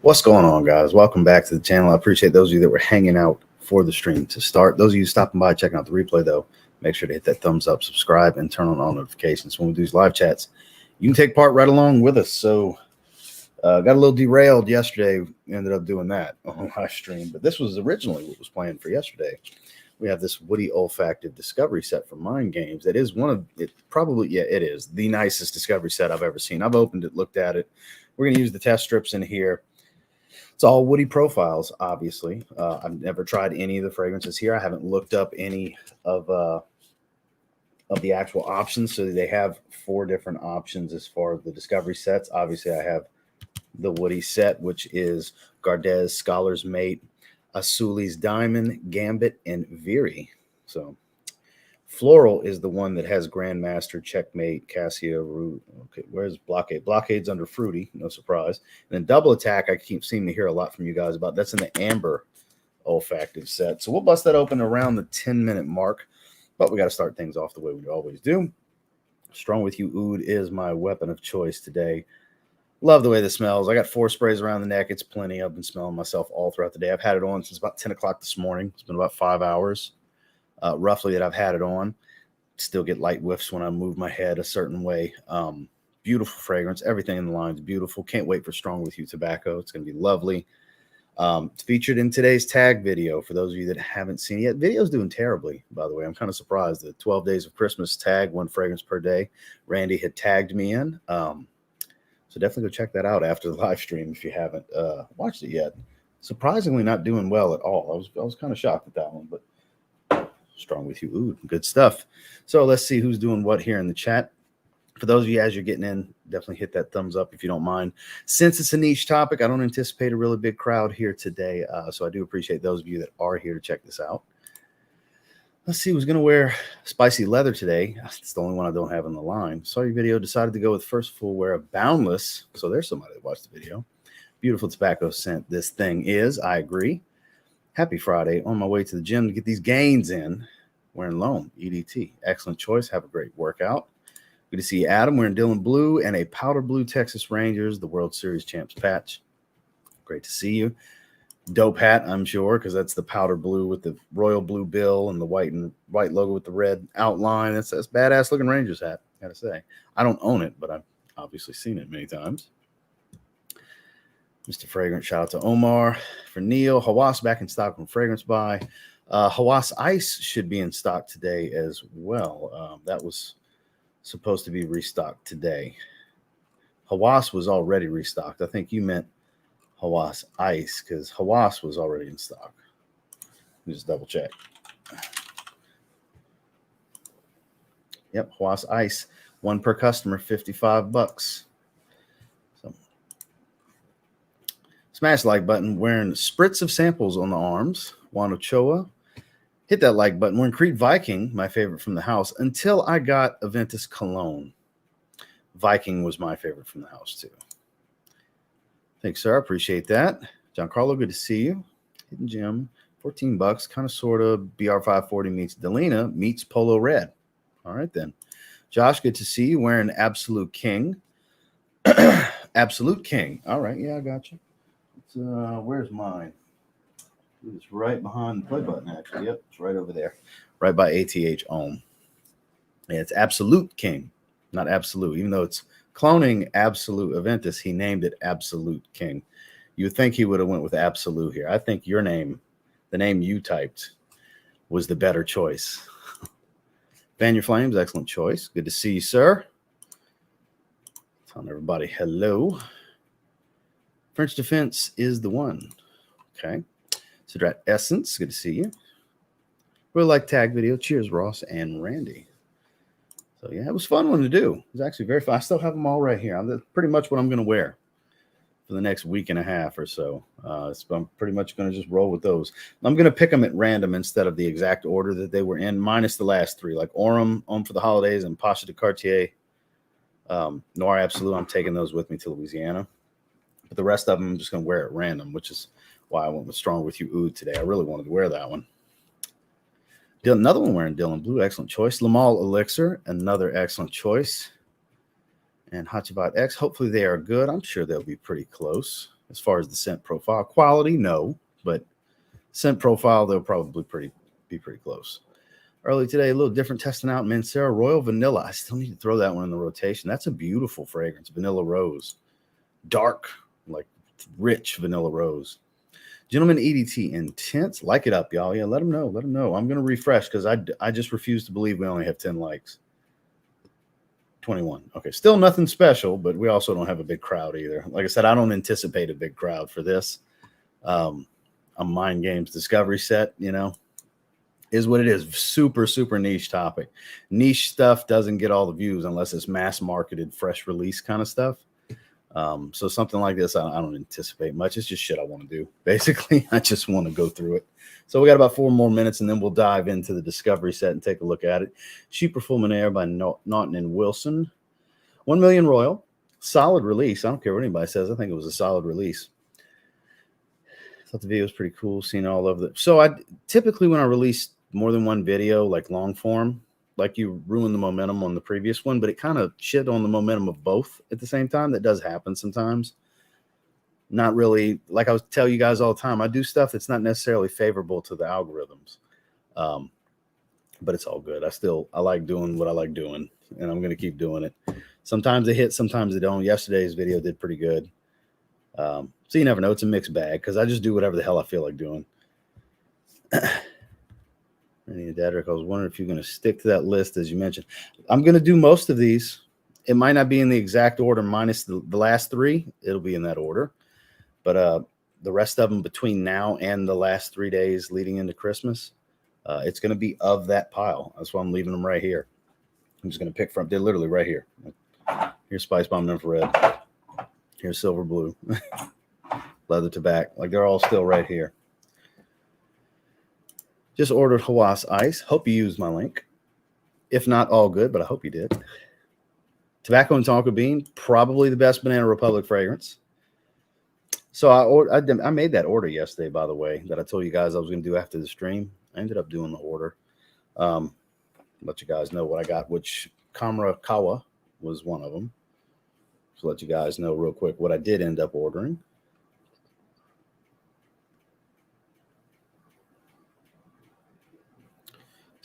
What's going on, guys? Welcome back to the channel. I appreciate those of you that were hanging out for the stream to start. Those of you stopping by, checking out the replay, though, make sure to hit that thumbs up, subscribe, and turn on all notifications when we do these live chats. You can take part right along with us. So got a little derailed yesterday. Ended up doing that on live stream, but this was originally what was planned for yesterday. We have this Woody Olfactive Discovery set from Mind Games. That is one of it. Probably, yeah, it is the nicest Discovery set I've ever seen. I've opened it, looked at it. We're going to use the test strips in here. It's all woody profiles, obviously. I've never tried any of the fragrances here. I haven't looked up any of the actual options. So they have 4 different options as far as the Discovery sets. Obviously, I have the woody set, which is Gardez, Scholar's Mate, As-Suli's Diamond, Gambit, and Vieri. So floral is the one that has Grandmaster, Checkmate, Cassia, Root. Okay, where's Blockade? Blockade's under Fruity, no surprise. And then Double Attack, I keep seeming to hear a lot from you guys about. That's in the Amber Olfactive set. So we'll bust that open around the 10-minute mark, but we got to start things off the way we always do. Strong With You Oud is my weapon of choice today. Love the way this smells. I got 4 sprays around the neck. It's plenty. I've been smelling myself all throughout the day. I've had it on since about 10 o'clock this morning. It's been about 5 hours. Roughly that I've had it on. Still get light whiffs when I move my head a certain way. Beautiful fragrance. Everything in the line is beautiful. Can't wait for Strong With You tobacco. It's going to be lovely. It's featured in today's tag video for those of you that haven't seen it yet. Video's doing terribly, by the way. I'm kind of surprised. The 12 Days of Christmas tag, 1 fragrance per day. Randy had tagged me in. So definitely go check that out after the live stream if you haven't watched it yet. Surprisingly not doing well at all. I was kind of shocked at that one, but Strong With You. Ooh, good stuff. So let's see who's doing what here in the chat. For those of you as you're getting in, definitely hit that thumbs up if you don't mind. Since it's a niche topic, I don't anticipate a really big crowd here today. So I do appreciate those of you that are here to check this out. Let's see who's going to wear spicy leather today. It's the only one I don't have in the line. Saw your video, decided to go with first full wear of Boundless. So there's somebody that watched the video. Beautiful tobacco scent this thing is. I agree. Happy Friday. On my way to the gym to get these gains in. Wearing Loam, EDT. Excellent choice. Have a great workout. Good to see Adam wearing Dylan Blue and a powder blue Texas Rangers, the World Series champs patch. Great to see you. Dope hat, I'm sure, because that's the powder blue with the royal blue bill and the white logo with the red outline. That's badass looking Rangers hat, gotta say. I don't own it, but I've obviously seen it many times. Mr. Fragrant, shout out to Omar. For Neil, Hawass back in stock from Fragrance Buy. Hawass Ice should be in stock today as well. That was supposed to be restocked today. Hawass was already restocked. I think you meant Hawass Ice because Hawass was already in stock. Let me just double check. Yep, Hawass Ice. 1 per customer, $55. So smash like button. Wearing spritz of samples on the arms. Juan Ochoa. Hit that like button. We're in Creed Viking, my favorite from the house, until I got Aventus Cologne. Viking was my favorite from the house, too. Thanks, sir. I appreciate that. Giancarlo, good to see you. Hidden Gem, $14. Kind of, sort of. BR540 meets Delina meets Polo Red. All right, then. Josh, good to see you. Wearing Absolute King. Absolute King. All right, yeah, I got you. Where's mine? It's right behind the play button, actually. Yep, it's right over there. Right by ATH Ohm. Yeah, it's Absolute King, not Absolute. Even though it's cloning Absolute Aventus, he named it Absolute King. You would think he would have went with Absolute here. I think your name, the name you typed, was the better choice. Fan Your Flames, excellent choice. Good to see you, sir. Telling everybody hello. French Defense is the one. Okay. Sidrat Essence, good to see you. Really like tag video. Cheers, Ross and Randy. So, yeah, it was a fun one to do. It was actually very fun. I still have them all right here. That's pretty much what I'm going to wear for the next week and a half or so. So I'm pretty much going to just roll with those. I'm going to pick them at random instead of the exact order that they were in, minus the last 3, like Aurum, Homme for the Holidays, and Pacha de Cartier. Noir Absolute, I'm taking those with me to Louisiana. But the rest of them, I'm just going to wear at random, which is why I went with Strong With You Oud today. I really wanted to wear that one. Another one wearing Dylan Blue, excellent choice. Lamal Elixir, another excellent choice. And Hachibat X, hopefully they are good. I'm sure they'll be pretty close. As far as the scent profile, quality, no, but scent profile, they'll probably be pretty close. Early today, a little different, testing out Mancera Royal Vanilla. I still need to throw that one in the rotation. That's a beautiful fragrance, vanilla rose, dark, like rich vanilla rose. Gentleman EDT Intense, like it up, y'all. Yeah, let them know. Let them know. I'm going to refresh because I just refuse to believe we only have 10 likes. 21. Okay, still nothing special, but we also don't have a big crowd either. Like I said, I don't anticipate a big crowd for this. A Mind Games Discovery set, you know, is what it is. Super, super niche topic. Niche stuff doesn't get all the views unless it's mass marketed, fresh release kind of stuff. So something like this, I don't anticipate much. It's just shit I want to do. Basically, I just want to go through it. So we got about 4 more minutes, and then we'll dive into the Discovery set and take a look at it. Cheaper Fulminaire by Naughton and Wilson. 1 Million Royal. Solid release. I don't care what anybody says. I think it was a solid release. I thought the video was pretty cool, seeing all of it. So I typically, when I release more than one video, like long form, like you ruin the momentum on the previous one, but it kind of shit on the momentum of both at the same time. That does happen sometimes. Not really, like I tell you guys all the time, I do stuff that's not necessarily favorable to the algorithms. But it's all good. I like doing what I like doing, and I'm going to keep doing it. Sometimes they hit, sometimes they don't. Yesterday's video did pretty good. So you never know. It's a mixed bag because I just do whatever the hell I feel like doing. Dedrick, I was wondering if you're going to stick to that list as you mentioned. I'm going to do most of these. It might not be in the exact order minus the last 3. It'll be in that order. But the rest of them between now and the last 3 days leading into Christmas, it's going to be of that pile. That's why I'm leaving them right here. I'm just going to pick from, they're literally right here. Here's Spice Bomb Infrared. Here's Silver Blue. Leather Tobacco. Like they're all still right here. Just ordered Hawas Ice. Hope you used my link. If not, all good, but I hope you did. Tobacco and Tonka Bean, probably the best Banana Republic fragrance. So I made that order yesterday, by the way, that I told you guys I was going to do after the stream. I ended up doing the order. Let you guys know what I got, which Kamra Kawa was one of them. So let you guys know real quick what I did end up ordering.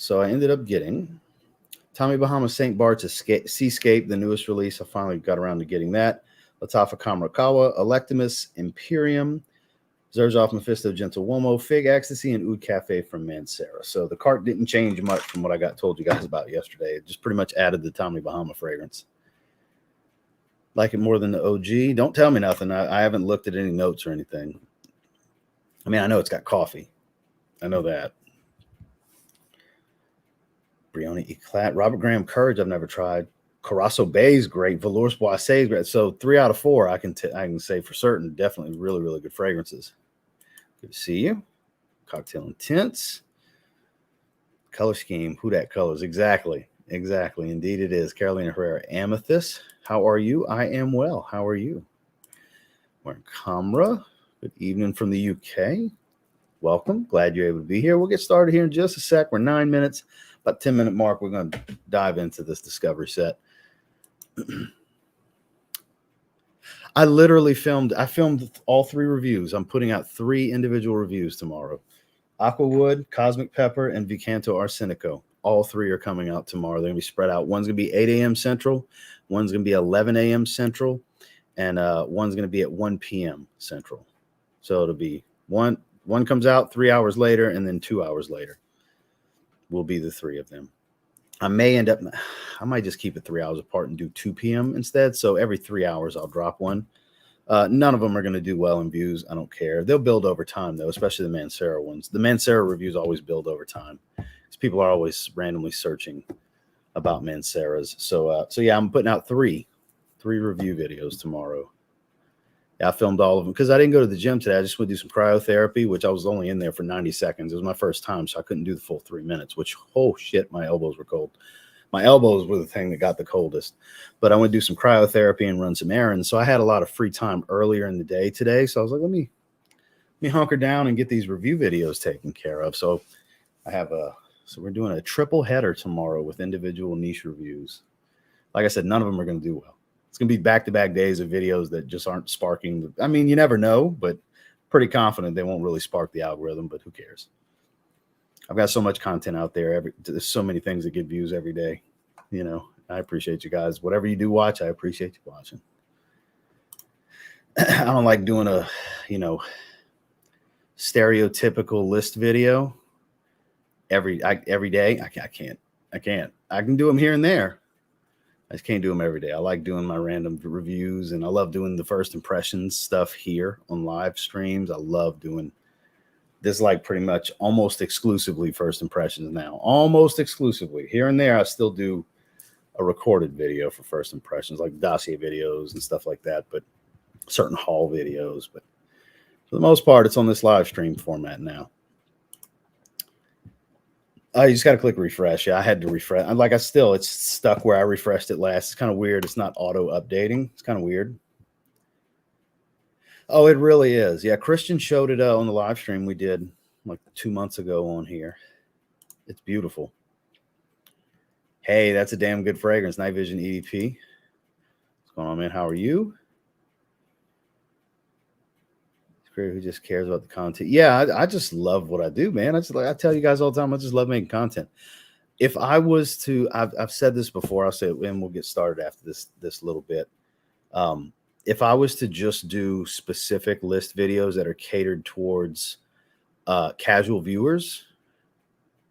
So I ended up getting Tommy Bahama St. Bart's Seascape, the newest release. I finally got around to getting that. Latafa Kamrakawa, Electimus, Imperium, Zerzov Mephisto, Gentle Womo, Fig Ecstasy, and Oud Cafe from Mancera. So the cart didn't change much from what I told you guys about yesterday. It just pretty much added the Tommy Bahama fragrance. Like it more than the OG? Don't tell me nothing. I haven't looked at any notes or anything. I mean, I know it's got coffee. I know that. Brioni Eclat, Robert Graham Courage, I've never tried. Carasso Bay is great. Velours Boissé is great. So 3 out of 4, I can say for certain, definitely really, really good fragrances. Good to see you. Cocktail Intense. Color scheme. Who dat colors? Exactly. Indeed it is. Carolina Herrera Amethyst. How are you? I am well. How are you? We're in Camera. Good evening from the UK. Welcome. Glad you're able to be here. We'll get started here in just a sec. We're 9 minutes. About 10-minute mark, we're going to dive into this Discovery set. I filmed all 3 reviews. I'm putting out 3 individual reviews tomorrow. Aquawood, Cosmic Pepper, and Vicanto Arsenico. All 3 are coming out tomorrow. They're going to be spread out. One's going to be 8 a.m. Central. One's going to be 11 a.m. Central. And one's going to be at 1 p.m. Central. So it'll be one comes out 3 hours later, and then 2 hours later will be the 3 of them. I might just keep it 3 hours apart and do 2 p.m. instead. So every 3 hours, I'll drop one. None of them are going to do well in views. I don't care. They'll build over time, though, especially the Mancera ones. The Mancera reviews always build over time because people are always randomly searching about Manceras. So yeah, I'm putting out three review videos tomorrow. Yeah, I filmed all of them because I didn't go to the gym today. I just went to do some cryotherapy, which I was only in there for 90 seconds. It was my first time, so I couldn't do the full 3 minutes, which, oh, shit, my elbows were cold. My elbows were the thing that got the coldest. But I went to do some cryotherapy and run some errands, so I had a lot of free time earlier in the day today. So I was like, let me hunker down and get these review videos taken care of. So I have so we're doing a triple header tomorrow with individual niche reviews. Like I said, none of them are going to do well. It's going to be back-to-back days of videos that just aren't sparking. I mean, you never know, but pretty confident they won't really spark the algorithm, but who cares? I've got so much content out there. There's so many things that get views every day. You know, I appreciate you guys. Whatever you do watch, I appreciate you watching. I don't like doing a, you know, stereotypical list video every day. I can't. I can do them here and there. I just can't do them every day. I like doing my random reviews, and I love doing the first impressions stuff here on live streams. I love doing this, like pretty much almost exclusively first impressions now. Almost exclusively. Here and there, I still do a recorded video for first impressions, like dossier videos and stuff like that, but certain haul videos. But for the most part, it's on this live stream format now. You just got to click refresh. Yeah, I had to refresh. It's stuck where I refreshed it last. It's kind of weird. It's not auto updating. It's kind of weird. Oh, it really is. Yeah, Christian showed it on the live stream we did like 2 months ago on here. It's beautiful. Hey, that's a damn good fragrance. Night Vision EDP. What's going on, man? How are you? Who just cares about the content. Yeah, I just love what I do, man. I tell you guys all the time, I just love making content. If I was to, I've said this before, I'll say it, and we'll get started after this little bit. If I was to just do specific list videos that are catered towards casual viewers,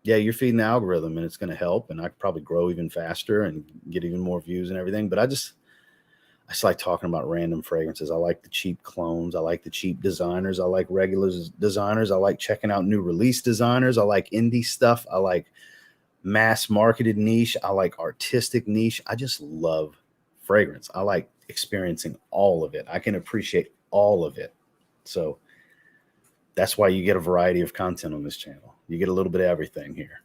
yeah, you're feeding the algorithm and it's going to help, and I could probably grow even faster and get even more views and everything. But I just like talking about random fragrances. I like the cheap clones. I like the cheap designers. I like regular designers. I like checking out new release designers. I like indie stuff. I like mass marketed niche. I like artistic niche. I just love fragrance. I like experiencing all of it. I can appreciate all of it. So that's why you get a variety of content on this channel. You get a little bit of everything here,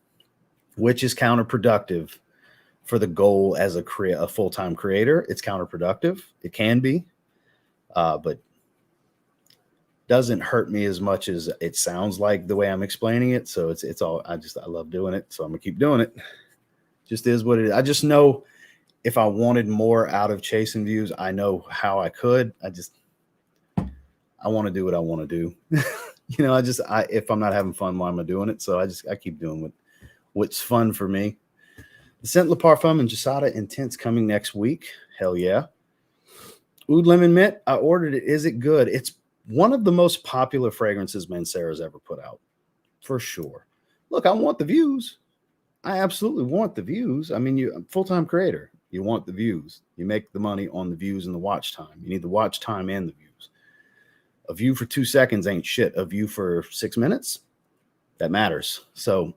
which is counterproductive for the goal as a full-time creator. It's counterproductive. It can be, but doesn't hurt me as much as it sounds like the way I'm explaining it. So it's all, I love doing it. So I'm gonna keep doing it. Just is what it is. I just know if I wanted more out of chasing views, I know how I could. I want to do what I want to do. You know, if I'm not having fun, why am I doing it? So I keep doing what's fun for me. The Scent Le Parfum and Jasada Intense coming next week. Hell yeah. Oud Lemon Mint, I ordered it. Is it good? It's one of the most popular fragrances Mancera's ever put out, for sure. Look, I want the views. I absolutely want the views. I mean, I'm a full-time creator. You want the views. You make the money on the views and the watch time. You need the watch time and the views. A view for 2 seconds ain't shit. A view for 6 minutes, that matters. So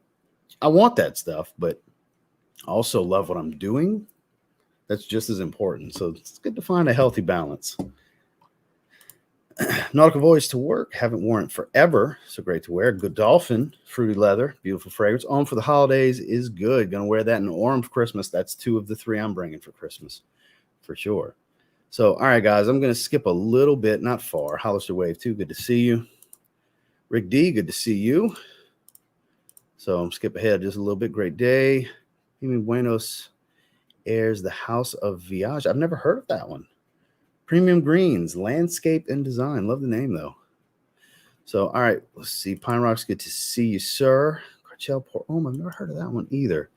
I want that stuff, but I also love what I'm doing. That's just as important. So it's good to find a healthy balance. Nautical Voyage to Work. Haven't worn it forever. So great to wear. Good Dolphin, fruity leather, beautiful fragrance. On for the holidays is good. Gonna wear that in Orem for Christmas. That's 2 of the 3 I'm bringing for Christmas, for sure. So, all right, guys, I'm gonna skip a little bit, not far. Hollister Wave 2, good to see you. Rick D, good to see you. So I'm skip ahead just a little bit. Great day. Buenos Aires, the House of Viage. I've never heard of that one. Premium Greens, Landscape and Design. Love the name, though. So, all right, let's see. Pine Rocks, good to see you, sir. Carchel Port. Oh, I've never heard of that one either.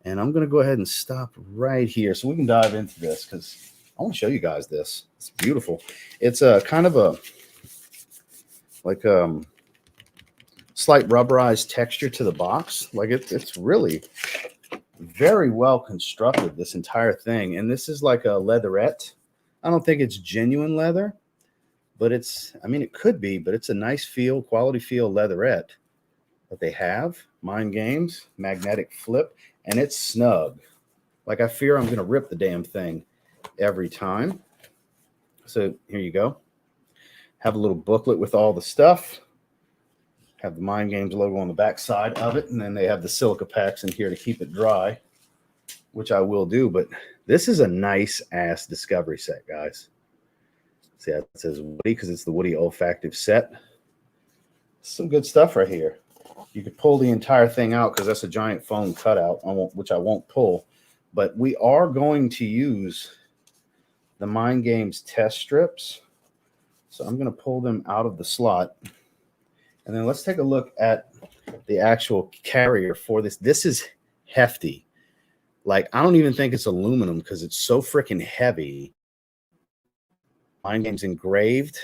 And I'm going to go ahead and stop right here so we can dive into this because I want to show you guys this. It's beautiful. It's a kind of a slight rubberized texture to the box. Like it's really very well constructed, this entire thing. And this is like a leatherette. I don't think it's genuine leather, but it could be, but it's a nice feel, quality feel leatherette that they have. Mind Games, magnetic flip, and it's snug. Like I fear I'm going to rip the damn thing every time. So here you go. Have a little booklet with all the stuff. Have the Mind Games logo on the back side of it, and then they have the silica packs in here to keep it dry, which I will do. But this is a nice ass discovery set, guys. See how it says Woody because it's the Woody Olfactive set. Some good stuff right here. You could pull the entire thing out because that's a giant foam cutout, which I won't pull. But we are going to use the Mind Games test strips. So I'm going to pull them out of the slot. And then let's take a look at the actual carrier for this. This is hefty. Like, I don't even think it's aluminum because it's so freaking heavy. Mind Games engraved.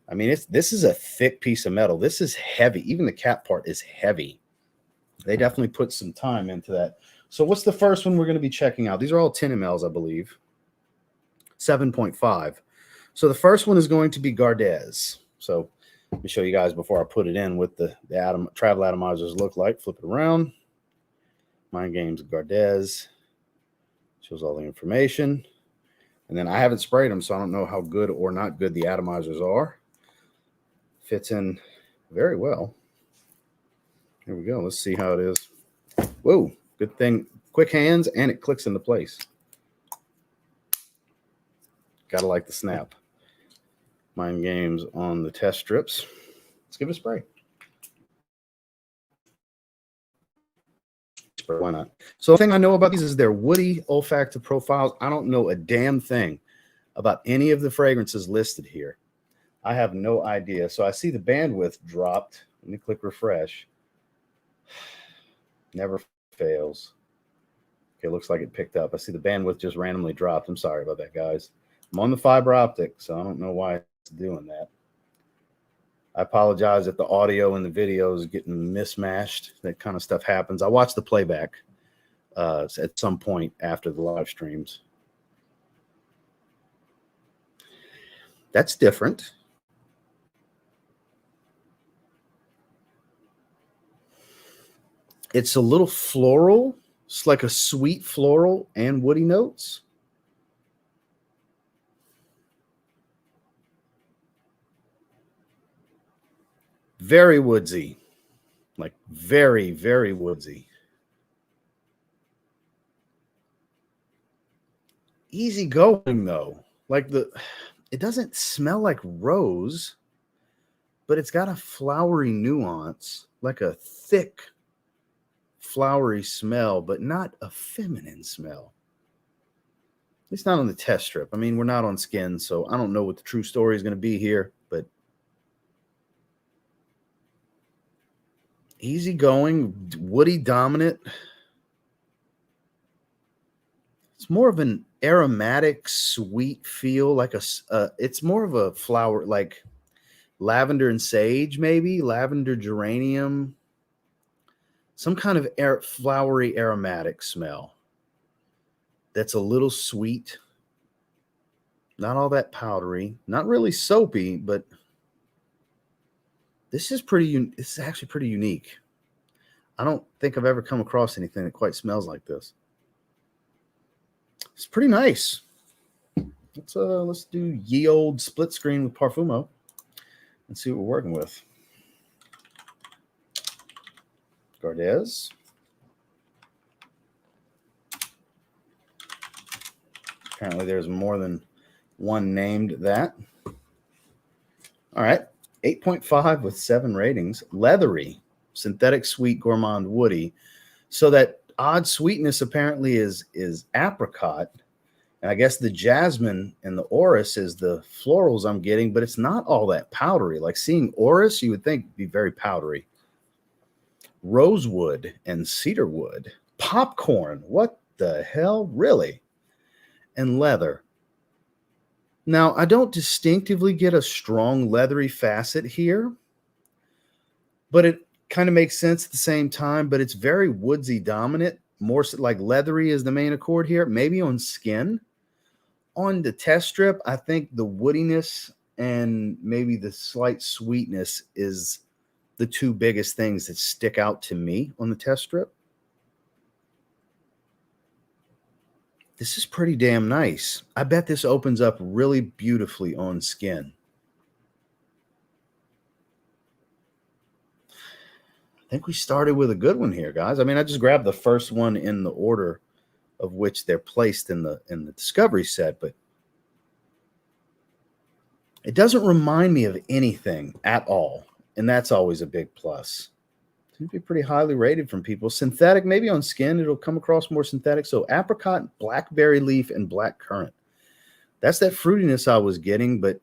I mean, this is a thick piece of metal. This is heavy. Even the cap part is heavy. They definitely put some time into that. So what's the first one we're going to be checking out? These are all 10 mLs, I believe. 7.5. So the first one is going to be Gardez. So let me show you guys before I put it in what the travel atomizers look like. Flip it around. Mind Games Gardez. Shows all the information. And then I haven't sprayed them, so I don't know how good or not good the atomizers are. Fits in very well. Here we go. Let's see how it is. Whoa, good thing. Quick hands, and it clicks into place. Gotta like the snap. Mind Games on the test strips. Let's give it a spray. Why not? So the thing I know about these is they're woody olfactive profiles. I don't know a damn thing about any of the fragrances listed here. I have no idea. So I see the bandwidth dropped. Let me click refresh. Never fails. Okay, looks like it picked up. I see the bandwidth just randomly dropped. I'm sorry about that, guys. I'm on the fiber optic, so I don't know why it's doing that. I apologize if the audio and the video is getting mismatched. That kind of stuff happens. I watch the playback at some point after the live streams. That's different. It's a little floral. It's like a sweet floral and woody notes. Very woodsy. Like very, very woodsy. Easy going though. Like it doesn't smell like rose, but it's got a flowery nuance, like a thick flowery smell, but not a feminine smell. At least not on the test strip. I mean, we're not on skin, so I don't know what the true story is going to be here, but easygoing, woody dominant. It's more of an aromatic, sweet feel, like it's more of a flower, like lavender and sage, maybe lavender geranium, some kind of flowery aromatic smell that's a little sweet, not all that powdery, not really soapy, but this is actually pretty unique. I don't think I've ever come across anything that quite smells like this. It's pretty nice. Let's do ye old split screen with Parfumo and see what we're working with. Gardez. Apparently there's more than one named that. All right. 8.5 with 7 ratings. Leathery, synthetic, sweet, gourmand, woody. So that odd sweetness apparently is apricot. And I guess the jasmine and the orris is the florals I'm getting, but it's not all that powdery. Like seeing orris, you would think would be very powdery. Rosewood and cedarwood. Popcorn. What the hell? Really? And leather. Now, I don't distinctively get a strong leathery facet here, but it kind of makes sense at the same time, but it's very woodsy dominant. More like leathery is the main accord here, maybe on skin. On the test strip, I think the woodiness and maybe the slight sweetness is the two biggest things that stick out to me on the test strip. This is pretty damn nice. I bet this opens up really beautifully on skin. I think we started with a good one here, guys. I mean, I just grabbed the first one in the order of which they're placed in the discovery set, but it doesn't remind me of anything at all, and that's always a big plus. Seems to be pretty highly rated from people. Synthetic, maybe on skin, it'll come across more synthetic. So apricot, blackberry leaf, and black currant. That's that fruitiness I was getting, but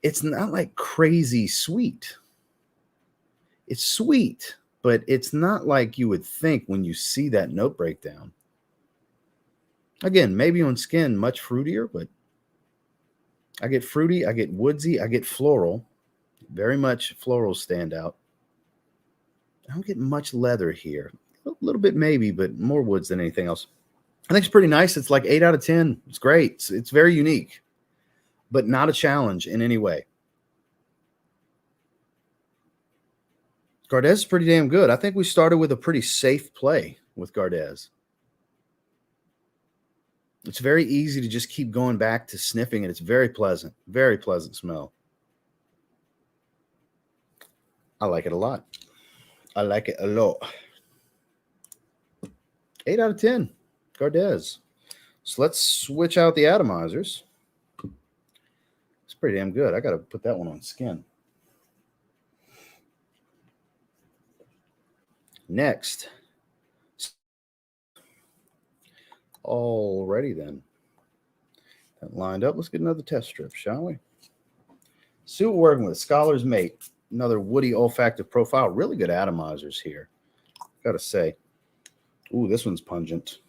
it's not like crazy sweet. It's sweet, but it's not like you would think when you see that note breakdown. Again, maybe on skin, much fruitier, but I get fruity, I get woodsy, I get floral. Very much floral stand out. I don't get much leather here. A little bit maybe, but more woods than anything else. I think it's pretty nice. It's like 8 out of 10. It's great. It's very unique, but not a challenge in any way. Gardez is pretty damn good. I think we started with a pretty safe play with Gardez. It's very easy to just keep going back to sniffing, and it's very pleasant smell. I like it a lot. I like it a lot. 8 out of 10, Gardez. So let's switch out the atomizers. It's pretty damn good. I got to put that one on skin. Next. Alrighty then. That lined up. Let's get another test strip, shall we? See what we're working with. Scholar's Mate. Another woody olfactive profile. Really good atomizers here. Gotta say. Ooh, this one's pungent.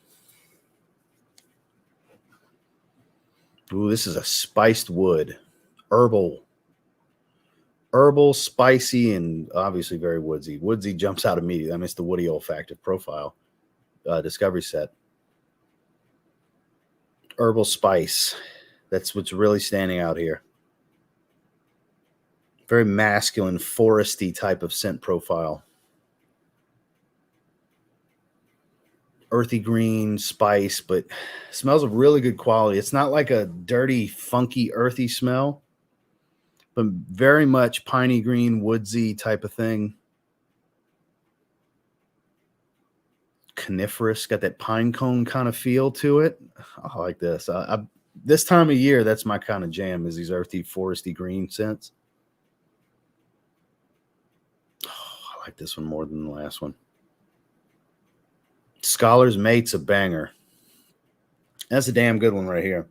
Ooh, this is a spiced wood. Herbal, spicy, and obviously very woodsy. Woodsy jumps out immediately. I mean, it's the woody olfactive profile discovery set. Herbal spice. That's what's really standing out here. Very masculine, foresty type of scent profile. Earthy green spice, but smells of really good quality. It's not like a dirty, funky, earthy smell, but very much piney green, woodsy type of thing. Coniferous, got that pine cone kind of feel to it. I like this. This time of year, that's my kind of jam, is these earthy, foresty green scents. Oh, I like this one more than the last one. Scholar's Mate's a banger. That's a damn good one right here.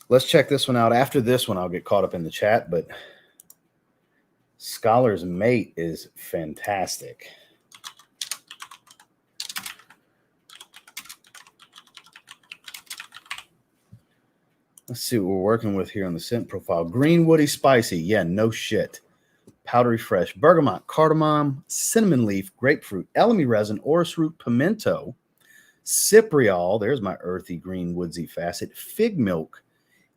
Let's check this one out. After this one, I'll get caught up in the chat, but Scholar's Mate is fantastic. Let's see what we're working with here on the scent profile. Green, woody, spicy. Yeah, no shit. Powdery fresh. Bergamot, cardamom, cinnamon leaf, grapefruit, elemi resin, orris root, pimento, cypriol. There's my earthy green woodsy facet. Fig milk,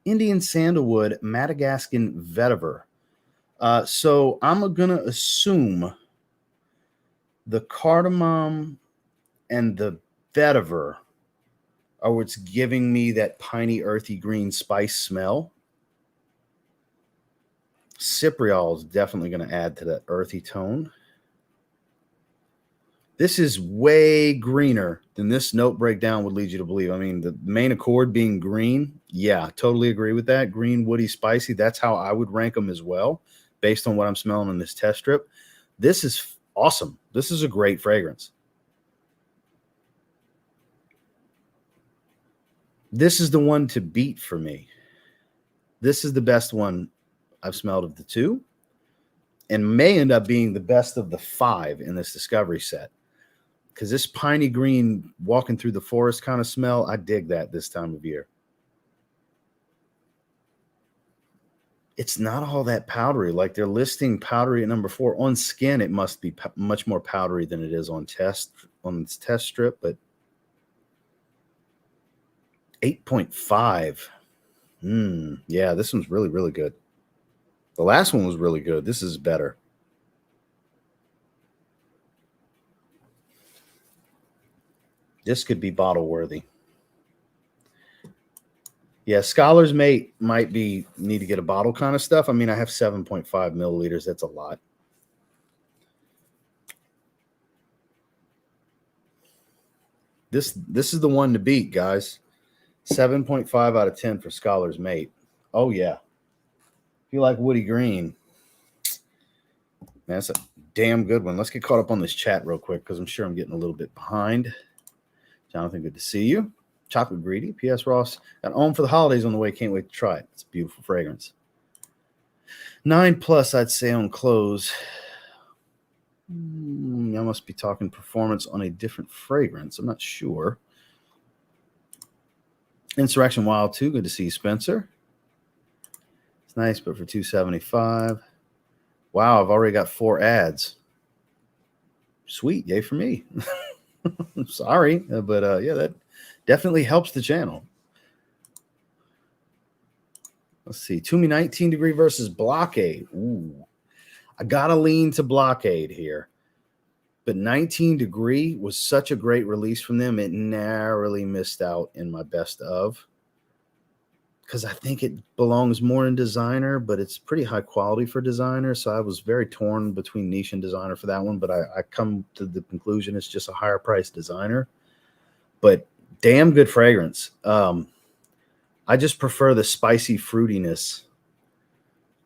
Indian sandalwood, Madagascan vetiver. So I'm going to assume the cardamom and the vetiver are what's giving me that piney, earthy green spice smell. Cypriol is definitely going to add to that earthy tone. This is way greener than this note breakdown would lead you to believe. I mean, the main accord being green. Yeah, totally agree with that. Green, woody, spicy. That's how I would rank them as well, based on what I'm smelling in this test strip. This is awesome. This is a great fragrance. This is the one to beat for me. This is the best one I've smelled of the two, and may end up being the best of the 5 in this discovery set. Because this piney green walking through the forest kind of smell, I dig that this time of year. It's not all that powdery. Like they're listing powdery at number 4. On skin, it must be much more powdery than it is on this test strip, but 8.5. Yeah, this one's really, really good. The last one was really good. This is better. This could be bottle worthy. Yeah, Scholar's Mate might be need to get a bottle kind of stuff. I mean, I have 7.5 milliliters. That's a lot. This is the one to beat, guys. 7.5 out of 10 for Scholar's Mate. Oh, yeah. If you like woody green, man, that's a damn good one. Let's get caught up on this chat real quick because I'm sure I'm getting a little bit behind. Jonathan, good to see you. Chocolate Greedy, P.S. Ross. Got home for the holidays on the way. Can't wait to try it. It's a beautiful fragrance. 9+, I'd say, on close. I must be talking performance on a different fragrance. I'm not sure. Insurrection Wild 2. Good to see you, Spencer. It's nice, but for $275. Wow, I've already got 4 ads. Sweet. Yay for me. Sorry, but yeah, that definitely helps the channel. Let's see. Toomey 19 Degree versus Blockade. Ooh. I got to lean to Blockade here. But 19 Degree was such a great release from them. It narrowly missed out in my best of. Because I think it belongs more in designer, but it's pretty high quality for designer. So I was very torn between niche and designer for that one. But I come to the conclusion it's just a higher price designer. But damn good fragrance. I just prefer the spicy fruitiness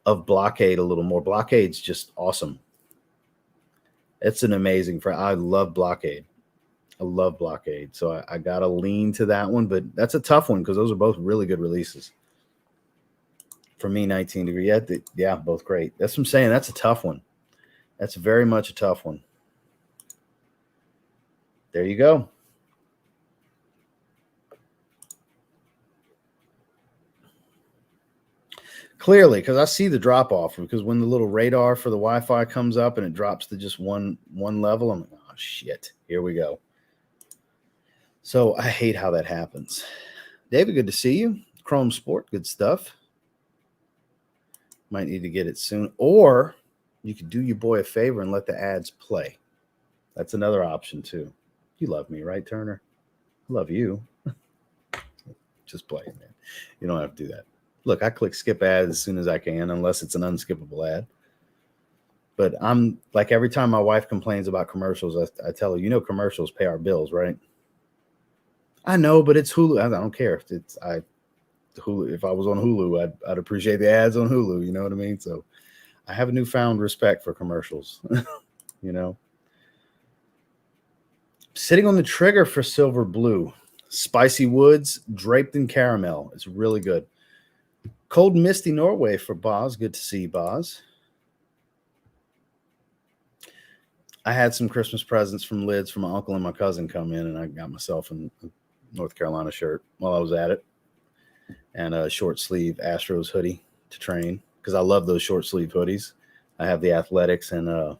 of Blockade a little more. Blockade's just awesome. It's an amazing fragrance. I love Blockade. I love Blockade. So I got to lean to that one. But that's a tough one because those are both really good releases. For me, 19 Degree. Yeah, both great. That's what I'm saying. That's a tough one. That's very much a tough one. There you go. Clearly, because I see the drop off, because when the little radar for the Wi-Fi comes up and it drops to just one level, I'm like, oh shit, here we go. So I hate how that happens. David, good to see you. Chrome Sport, good stuff. Might need to get it soon. Or you could do your boy a favor and let the ads play. That's another option too. You love me, right, Turner? I love you. Just play it, man. You don't have to do that. Look, I click skip ads as soon as I can, unless it's an unskippable ad. But I'm like, every time my wife complains about commercials, I tell her, you know, commercials pay our bills, right? I know, but it's Hulu. I don't care if it's Hulu. If I was on Hulu, I'd appreciate the ads on Hulu. You know what I mean? So I have a newfound respect for commercials. You know, sitting on the trigger for Silver Blue, Spicy Woods draped in caramel. It's really good. Cold Misty Norway for Boz. Good to see you, Boz. I had some Christmas presents from Lids from my uncle and my cousin come in, and I got myself a North Carolina shirt while I was at it, and a short sleeve Astros hoodie to train, because I love those short sleeve hoodies. I have the Athletics and the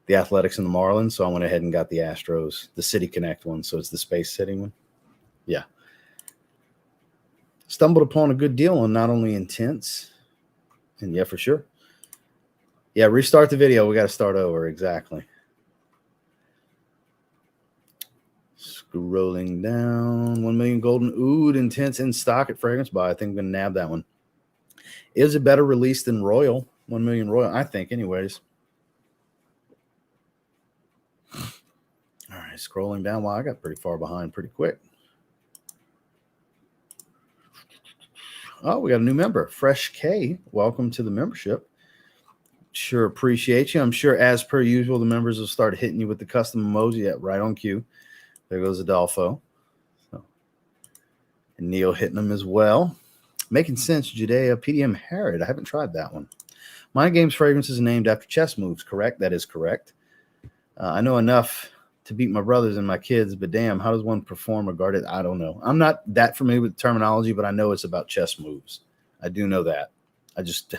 Marlins, so I went ahead and got the Astros, the City Connect one, so it's the Space City one. Yeah. Stumbled upon a good deal on Not Only Intense, and yeah, for sure. Yeah, restart the video. We got to start over. Exactly. Scrolling down. 1 million Golden Oud Intense in stock at Fragrance Buy. I think I'm going to nab that one. Is a better release than Royal. 1 million Royal, I think, anyways. All right, scrolling down. Well, I got pretty far behind pretty quick. Oh, we got a new member. Fresh K. Welcome to the membership. Sure appreciate you. I'm sure, as per usual, the members will start hitting you with the custom emoji. Yeah, right on cue. There goes Adolfo. So, and Neil hitting them as well. Making sense, Judea. PDM Harrod. I haven't tried that one. My Game's fragrance is named after chess moves, correct? That is correct. I know enough to beat my brothers and my kids, but damn, how does one perform a Gardez? I don't know. I'm not that familiar with the terminology, but I know it's about chess moves. I do know that. I just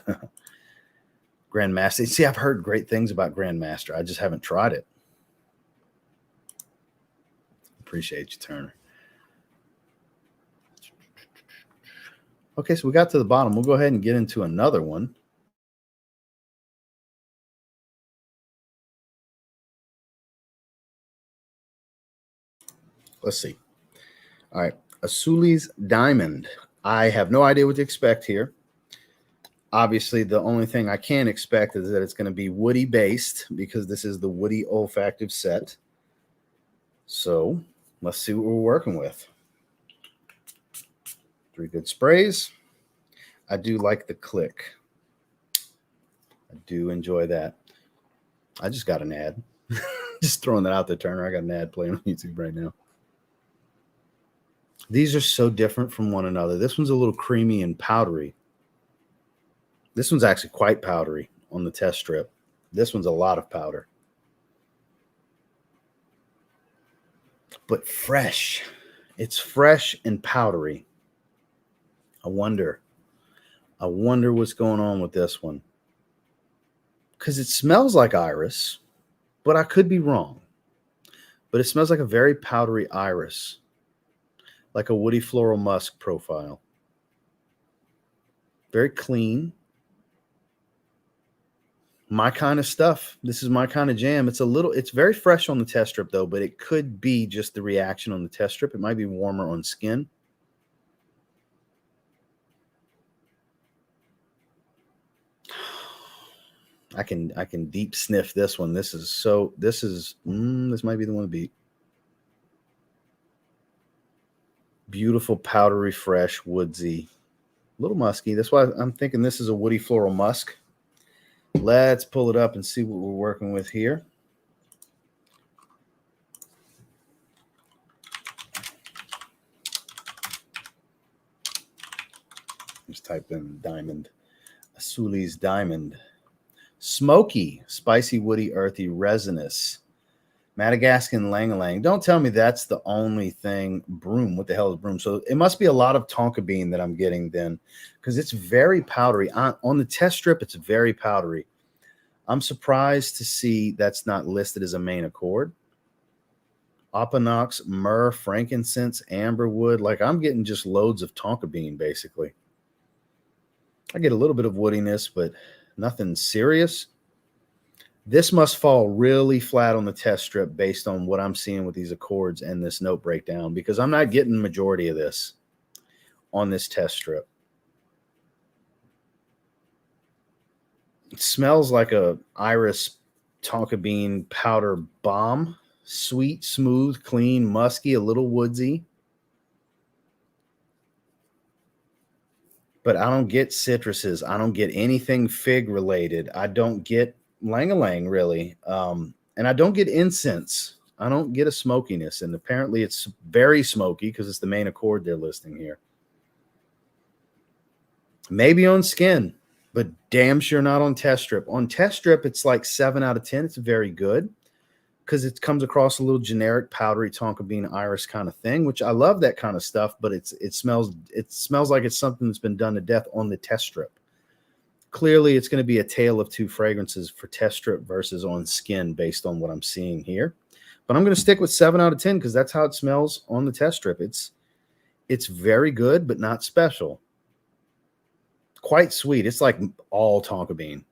Grandmaster. See, I've heard great things about Grandmaster. I just haven't tried it. Appreciate you, Turner. Okay, so we got to the bottom. We'll go ahead and get into another one. Let's see. All right, As-Suli's Diamond. I have no idea what to expect here. Obviously, the only thing I can expect is that it's going to be woody based, because this is the woody olfactive set. So let's see what we're working with. 3 good sprays. I do like the click. I do enjoy that. I just got an ad. Just throwing that out there, Turner. I got an ad playing on YouTube right now. These are so different from one another. This one's a little creamy and powdery. This one's actually quite powdery on the test strip. This one's a lot of powder. But fresh. It's fresh and powdery. I wonder what's going on with this one. Because it smells like iris, but I could be wrong. But it smells like a very powdery iris, like a woody floral musk profile. Very clean. My kind of stuff. This is my kind of jam. It's very fresh on the test strip though, but it could be just the reaction on the test strip. It might be warmer on skin. I can deep sniff this one. This might be the one to beat. Beautiful, powdery, fresh, woodsy, little musky. That's why I'm thinking this is a woody floral musk. Let's pull it up and see what we're working with here. Just type in diamond. As-Suli's diamond. Smoky, spicy, woody, earthy, resinous. Madagascan lang-a-lang. Don't tell me that's the only thing. Broom. What the hell is broom? So it must be a lot of tonka bean that I'm getting then, because it's very powdery. On the test strip, it's very powdery. I'm surprised to see that's not listed as a main accord. Opanox, myrrh, frankincense, amberwood. Like I'm getting just loads of tonka bean, basically. I get a little bit of woodiness, but nothing serious. This must fall really flat on the test strip based on what I'm seeing with these accords and this note breakdown, because I'm not getting the majority of this on this test strip. It smells like a iris tonka bean powder bomb. Sweet, smooth, clean, musky, a little woodsy. But I don't get citruses. I don't get anything fig related. I don't get lang-a-lang really. And I don't get incense. I don't get a smokiness. And apparently it's very smoky because it's the main accord they're listing here. Maybe on skin, but damn sure not on test strip. On test strip, it's like 7 out of 10. It's very good because it comes across a little generic powdery tonka bean iris kind of thing, which I love that kind of stuff, but it smells like it's something that's been done to death on the test strip. Clearly, it's going to be a tale of two fragrances for test strip versus on skin based on what I'm seeing here. But I'm going to stick with 7 out of 10 because that's how it smells on the test strip. It's very good, but not special. Quite sweet. It's like all tonka bean.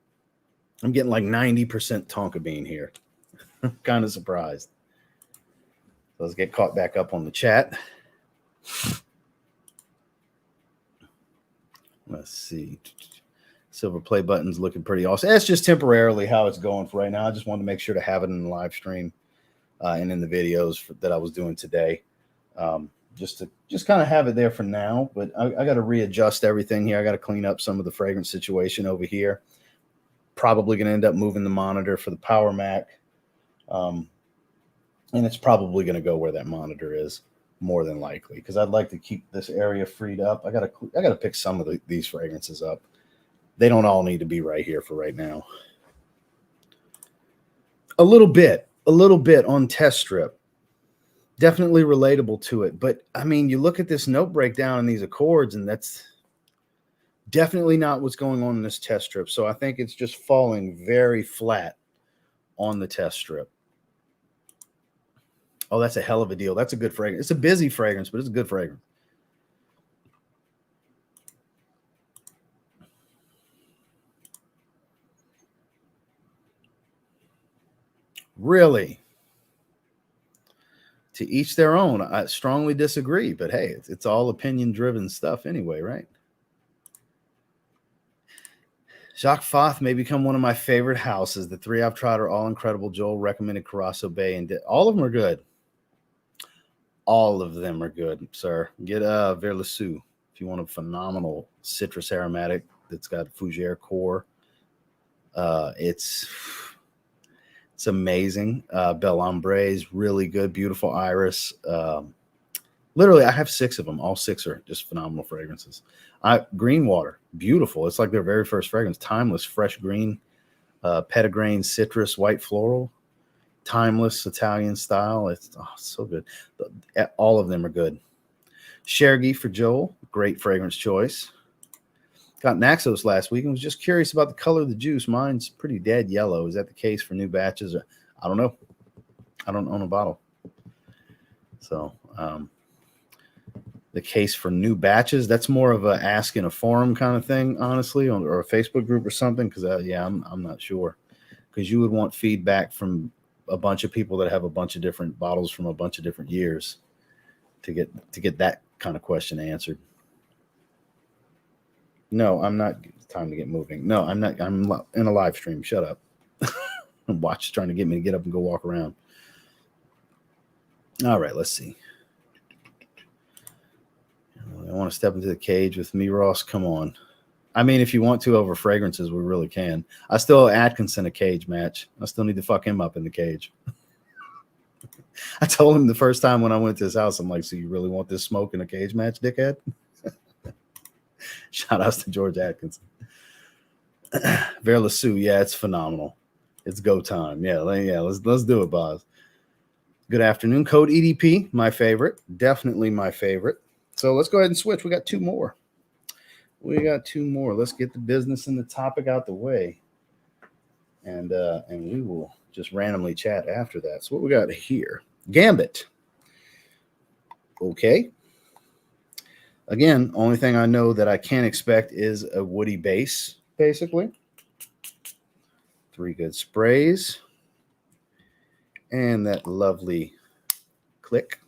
I'm getting like 90% tonka bean here. I'm kind of surprised. So let's get caught back up on the chat. Let's see. Silver play button's looking pretty awesome. That's just temporarily how it's going for right now. I just wanted to make sure to have it in the live stream and in the videos that I was doing today. Just kind of have it there for now. But I got to readjust everything here. I got to clean up some of the fragrance situation over here. Probably going to end up moving the monitor for the Power Mac. And it's probably going to go where that monitor is, more than likely, because I'd like to keep this area freed up. I got to pick some of these fragrances up. They don't all need to be right here for right now. A little bit on test strip. Definitely relatable to it. But I mean, you look at this note breakdown and these accords, and that's definitely not what's going on in this test strip. So I think it's just falling very flat on the test strip. Oh, that's a hell of a deal. That's a good fragrance. It's a busy fragrance, but it's a good fragrance. Really? To each their own. I strongly disagree, but hey, it's all opinion-driven stuff anyway, right? Jacques Foth may become one of my favorite houses. The 3 I've tried are all incredible. Joel recommended Carasso Bay, and all of them are good. All of them are good, sir. Get Verlassou if you want a phenomenal citrus aromatic that's got fougere core. It's amazing. Belle Ombre is really good. Beautiful iris. Literally, I have 6 of them. All 6 are just phenomenal fragrances. Green Water, beautiful. It's like their very first fragrance. Timeless, fresh green, petitgrain, citrus, white floral. Timeless Italian style. It's so good. All of them are good. Chergy for Joel. Great fragrance choice. Got Naxos last week and was just curious about the color of the juice. Mine's pretty dead yellow. Is that the case for new batches? I don't know. I don't own a bottle. So the case for new batches, that's more of a ask in a forum kind of thing, honestly, or a Facebook group or something. Because I'm not sure. Because you would want feedback from a bunch of people that have a bunch of different bottles from a bunch of different years to get that kind of question answered. No, I'm not. It's time to get moving. No, I'm not. I'm in a live stream. Shut up. Watch trying to get me to get up and go walk around. All right, let's see. I want to step into the cage with me, Ross. Come on. I mean, if you want to over fragrances, we really can. I still owe Atkinson a cage match. I still need to fuck him up in the cage. I told him the first time when I went to his house, I'm like, so you really want this smoke in a cage match, dickhead? Shout outs to George Atkinson. Vera Sue, yeah, it's phenomenal. It's go time. Yeah, let's do it, Boz. Good afternoon. Code EDP, my favorite. Definitely my favorite. So let's go ahead and switch. We got 2 more. Let's get the business and the topic out the way. And we will just randomly chat after that. So what we got here? Gambit. Okay. Again, only thing I know that I can't expect is a woody base, basically. 3 good sprays. And that lovely click.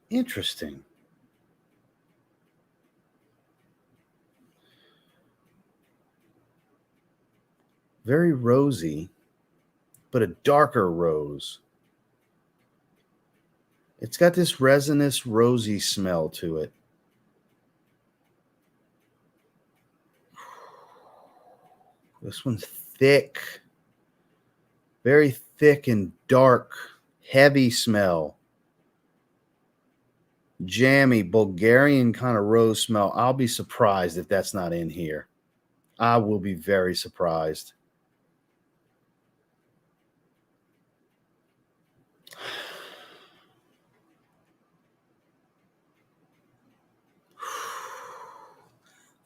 Interesting. Very rosy, but a darker rose. It's got this resinous, rosy smell to it. This one's thick. Very thick and dark, heavy smell. Jammy, Bulgarian kind of rose smell. I'll be surprised if that's not in here. I will be very surprised.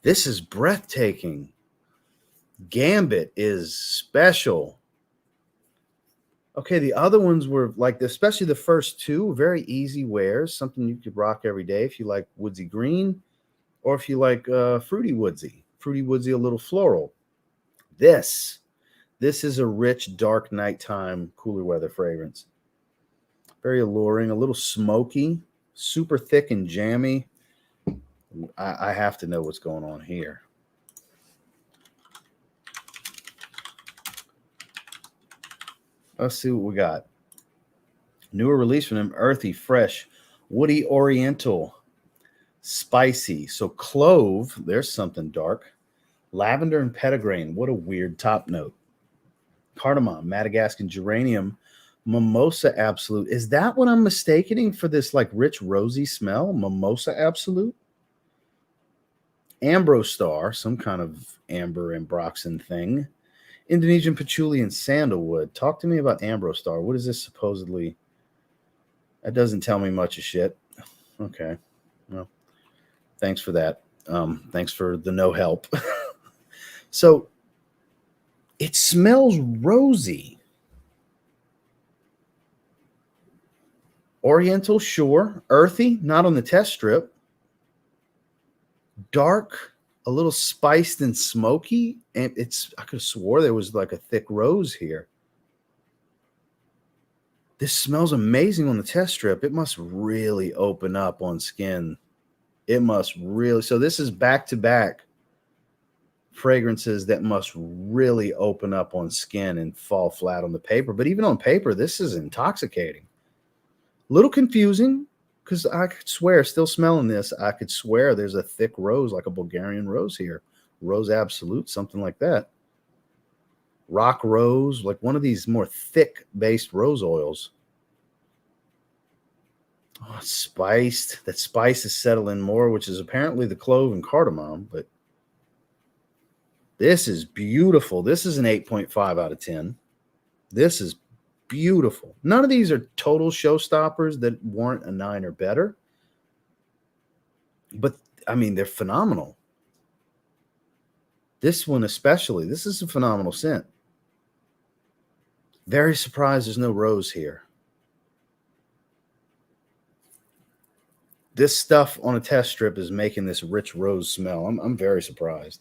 This is breathtaking. Gambit is special. Okay, the other ones were like, especially the first 2, very easy wears, something you could rock every day if you like woodsy green, or if you like fruity woodsy, a little floral. This is a rich, dark nighttime, cooler weather fragrance. Very alluring, a little smoky, super thick and jammy. I have to know what's going on here. Let's see what we got. Newer release from them, earthy, fresh, woody, oriental, spicy. So clove, there's something dark. Lavender and petitgrain, what a weird top note. Cardamom, Madagascan geranium, mimosa absolute. Is that what I'm mistaking for this like rich rosy smell? Mimosa absolute? Ambrostar, some kind of amber ambroxan thing. Indonesian patchouli and sandalwood. Talk to me about Ambrostar. What is this supposedly? That doesn't tell me much of shit. Okay. Well, thanks for that. Thanks for the no help. So it smells rosy. Oriental, sure. Earthy, not on the test strip. Dark, a little spiced and smoky. And I could have swore there was like a thick rose here. This smells amazing on the test strip. It must really open up on skin. It must really. So this is back-to-back fragrances that must really open up on skin and fall flat on the paper. But even on paper, this is intoxicating. A little confusing because I could swear, still smelling this, I could swear there's a thick rose, like a Bulgarian rose here. Rose Absolute, something like that. rock rose, like one of these more thick based rose oils. Oh, it's spiced. That spice is settling more, which is apparently the clove and cardamom. But this is beautiful. This is an 8.5 out of 10. This is beautiful. None of these are total showstoppers that warrant a 9 or better. But, I mean, they're phenomenal. This one especially. This is a phenomenal scent. Very surprised there's no rose here. This stuff on a test strip is making this rich rose smell. I'm very surprised.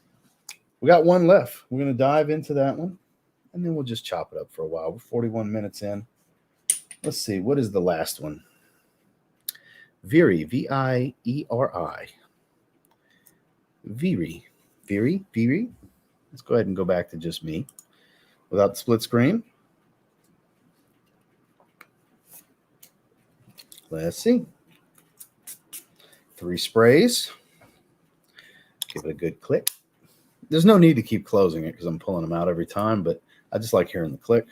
We got one left. We're going to dive into that one, and then we'll just chop it up for a while. We're 41 minutes in. Let's see. What is the last one? Vieri, V-I-E-R-I. Vieri. Let's go ahead and go back to just me without the split screen. Let's see. 3 sprays. Give it a good click. There's no need to keep closing it because I'm pulling them out every time, but I just like hearing the click.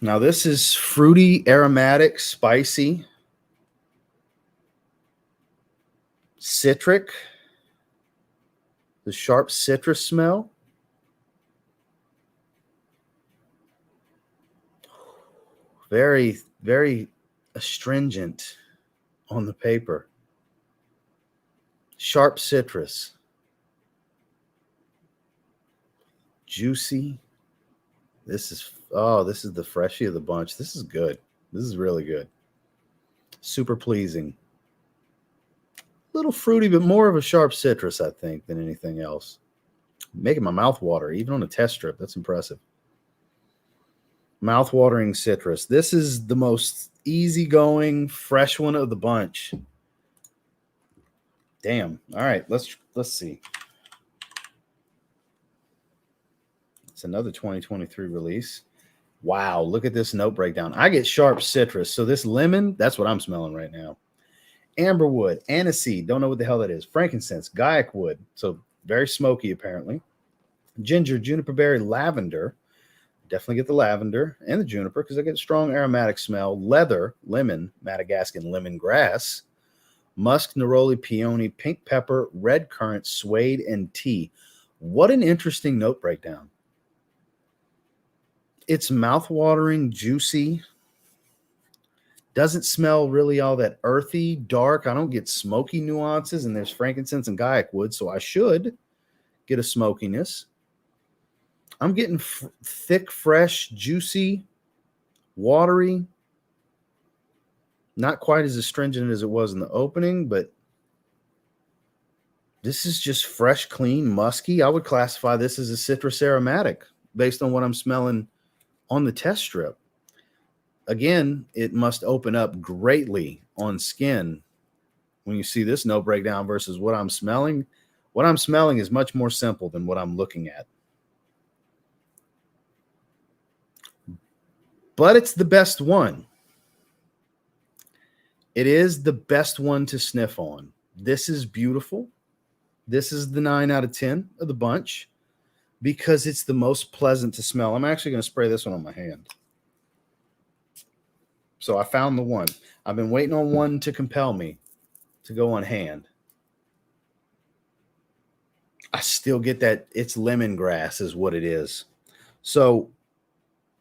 Now this is fruity, aromatic, spicy, citric, the sharp citrus smell. Very, very astringent on the paper. Sharp citrus. Juicy. This is the freshie of the bunch. This is good. This is really good. Super pleasing. A little fruity, but more of a sharp citrus, I think, than anything else. Making my mouth water, even on a test strip. That's impressive. Mouth-watering citrus. This is the most easygoing, fresh one of the bunch. Damn. All right, let's see. It's another 2023 release. Wow, look at this note breakdown. I get sharp citrus. So this lemon, that's what I'm smelling right now. Amberwood, aniseed, don't know what the hell that is. Frankincense, guaiac wood, so very smoky apparently. Ginger, juniper berry, lavender. Definitely get the lavender and the juniper because I get a strong aromatic smell. Leather, lemon, Madagascan lemongrass, musk, neroli, peony, pink pepper, red currant, suede, and tea. What an interesting note breakdown. It's mouth-watering, juicy. Doesn't smell really all that earthy, dark. I don't get smoky nuances, and there's frankincense and guaiac wood, so I should get a smokiness. I'm getting thick, fresh, juicy, watery. Not quite as astringent as it was in the opening, but this is just fresh, clean, musky. I would classify this as a citrus aromatic based on what I'm smelling on the test strip. Again, it must open up greatly on skin when you see this note breakdown versus what I'm smelling. What I'm smelling is much more simple than what I'm looking at. But it's the best one. It is the best one to sniff on. This is beautiful. This is the 9 out of 10 of the bunch because it's the most pleasant to smell. I'm actually going to spray this one on my hand. So I found the one. I've been waiting on one to compel me to go on hand. I still get that it's lemongrass is what it is. So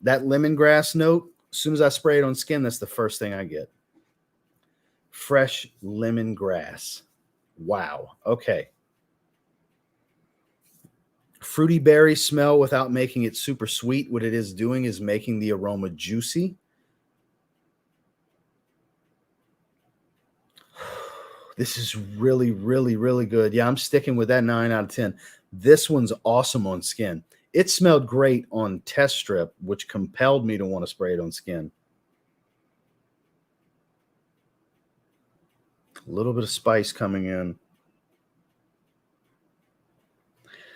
that lemongrass note, as soon as I spray it on skin, that's the first thing I get. Fresh lemongrass. Wow. Okay. Fruity berry smell without making it super sweet. What it is doing is making the aroma juicy. This is really, really, really good. Yeah, I'm sticking with that 9 out of 10. This one's awesome on skin. It smelled great on test strip, which compelled me to want to spray it on skin. A little bit of spice coming in.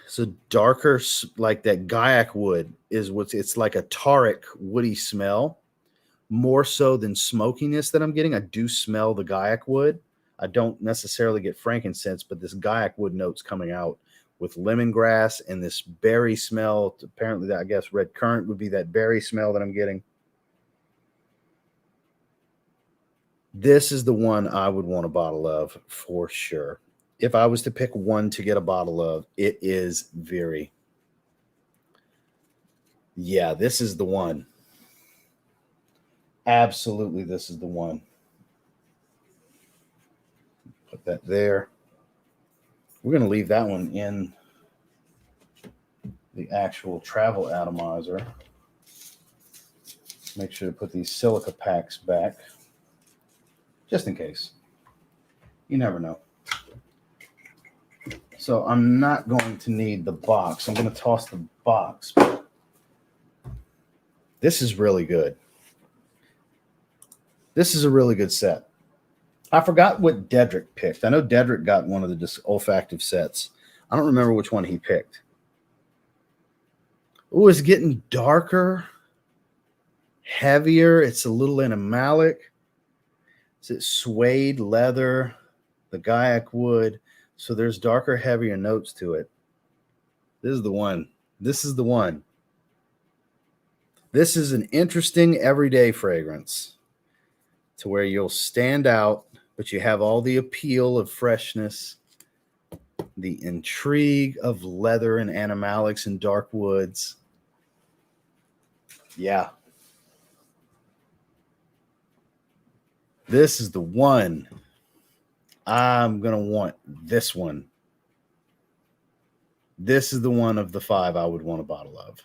So darker, like that guaiac wood is it's like a taric woody smell, more so than smokiness that I'm getting. I do smell the guaiac wood. I don't necessarily get frankincense, but this guaiac wood note's coming out with lemongrass and this berry smell. Apparently, I guess red currant would be that berry smell that I'm getting. This is the one I would want a bottle of for sure. If I was to pick one to get a bottle of, it is Vieri. Yeah, this is the one. Absolutely, this is the one. Put that there. We're going to leave that one in the actual travel atomizer. Make sure to put these silica packs back, just in case. You never know. So I'm not going to need the box. I'm going to toss the box. This is really good. This is a really good set. I forgot what Dedrick picked. I know Dedrick got one of the olfactive sets. I don't remember which one he picked. Oh, it's getting darker, heavier. It's a little animalic. Is it suede, leather, the Gaiac wood? So there's darker, heavier notes to it. This is the one. This is the one. This is an interesting everyday fragrance to where you'll stand out, but you have all the appeal of freshness, the intrigue of leather and animalics and dark woods. Yeah. This is the one. I'm going to want this one. This is the one of the 5 I would want a bottle of.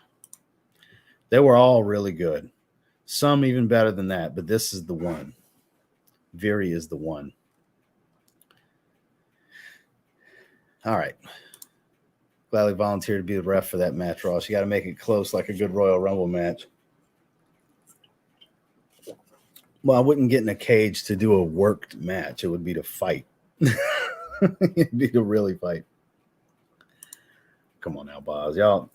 They were all really good. Some even better than that, but this is the one. Vieri is the one. All right. Gladly volunteered to be the ref for that match, Ross. You got to make it close like a good Royal Rumble match. Well, I wouldn't get in a cage to do a worked match. It would be to fight. It'd be to really fight. Come on now, Boz. Y'all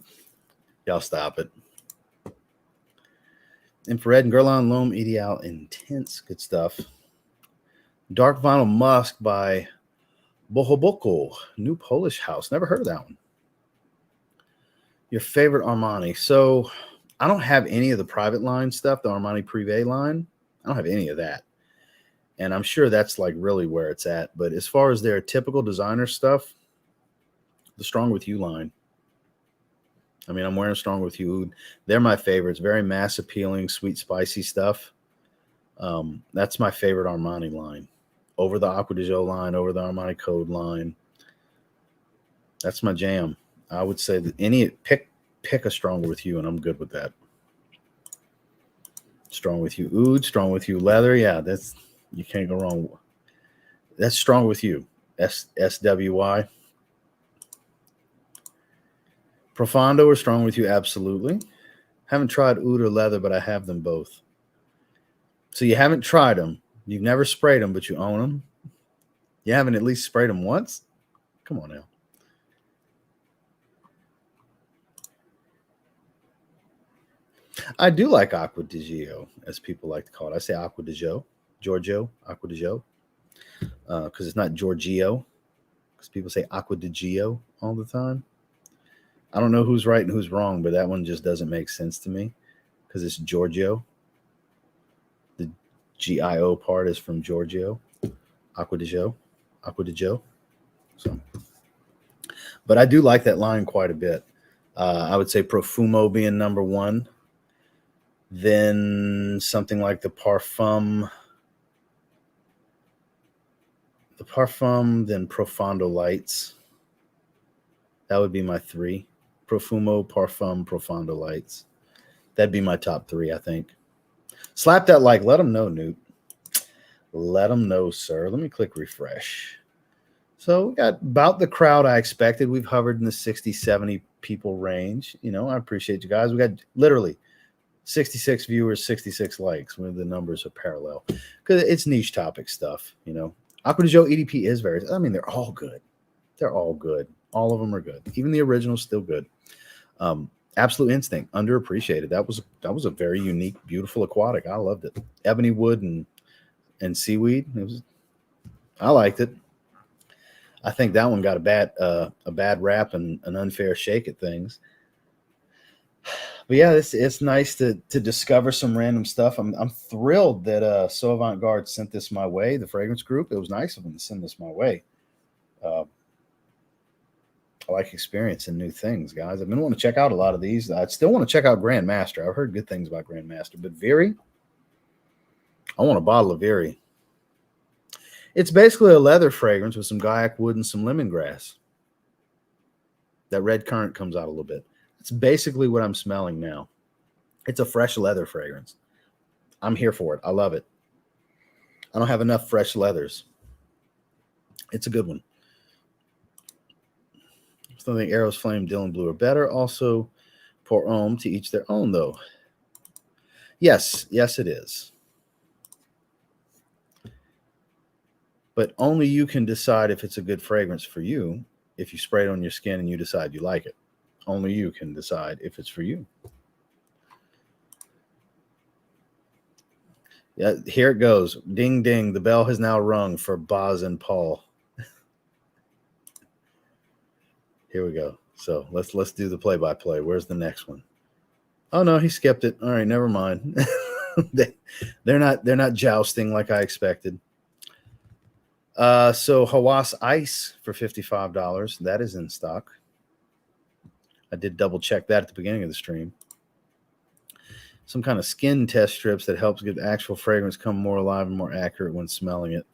stop it. Infrared and Guerlain L'Homme Ideal Intense. Good stuff. Dark Vinyl Musk by Bohoboko. New Polish house. Never heard of that one. Your favorite Armani. So I don't have any of the private line stuff, the Armani Privé line. I don't have any of that. And I'm sure that's like really where it's at. But as far as their typical designer stuff, the Strong With You line. I mean, I'm wearing Strong With You. They're my favorites. Very mass appealing, sweet, spicy stuff. That's my favorite Armani line. Over the Acqua di Gio line, over the Armani Code line. That's my jam. I would say that pick a Stronger With You, and I'm good with that. Strong With You Oud, Strong With You Leather. Yeah, you can't go wrong. That's Strong With You. SWY. Profondo or Strong With You? Absolutely. Haven't tried Oud or Leather, but I have them both. So you haven't tried them. You've never sprayed them, but you own them. You haven't at least sprayed them once? Come on now. I do like Acqua di Gio, as people like to call it. I say Acqua di Gio. Giorgio, Acqua di Gio. Because it's not Giorgio. Because people say Acqua di Gio all the time. I don't know who's right and who's wrong, but that one just doesn't make sense to me. Because it's Giorgio. The G-I-O part is from Giorgio. Acqua di Gio. Acqua di Gio. So, but I do like that line quite a bit. I would say Profumo being number 1. Then something like the Parfum, then Profondo Lights. That would be my 3. Profumo, Parfum, Profondo Lights. That'd be my top 3, I think. Slap that like. Let them know, Newt. Let them know, sir. Let me click refresh. So we got about the crowd I expected. We've hovered in the 60, 70 people range. You know, I appreciate you guys. We got literally 66 viewers, 66 likes when the numbers are parallel. Because it's niche topic stuff, you know. Acqua di Gio EDP is very, I mean, they're all good. They're all good. All of them are good. Even the original's still good. Absolute Instinct, underappreciated. That was a very unique, beautiful aquatic. I loved it. Ebony wood and seaweed. I liked it. I think that one got a bad rap and an unfair shake at things. But yeah, it's nice to discover some random stuff. I'm thrilled that So Avant Garde sent this my way. The fragrance group. It was nice of them to send this my way. Uh, I like experiencing new things, guys. I've been wanting to check out a lot of these. I still want to check out Grandmaster. I've heard good things about Grandmaster, but Vieri, I want a bottle of Vieri. It's basically a leather fragrance with some guaiac wood and some lemongrass. That red currant comes out a little bit. It's basically what I'm smelling now. It's a fresh leather fragrance. I'm here for it. I love it. I don't have enough fresh leathers. It's a good one. I still think Arrow's Flame, Dylan Blue are better. Also, pour Homme, to each their own, though. Yes, it is. But only you can decide if it's a good fragrance for you. If you spray it on your skin and you decide you like it, only you can decide if it's for you. Yeah, here it goes. Ding, ding. The bell has now rung for Boz and Paul. Here we go. So let's do the play-by-play. Where's the next one? Oh no, he skipped it. All right, never mind. they're not jousting like I expected. So Hawas Ice for $55. That is in stock. I did double check that at the beginning of the stream. Some kind of skin test strips that helps get the actual fragrance come more alive and more accurate when smelling it.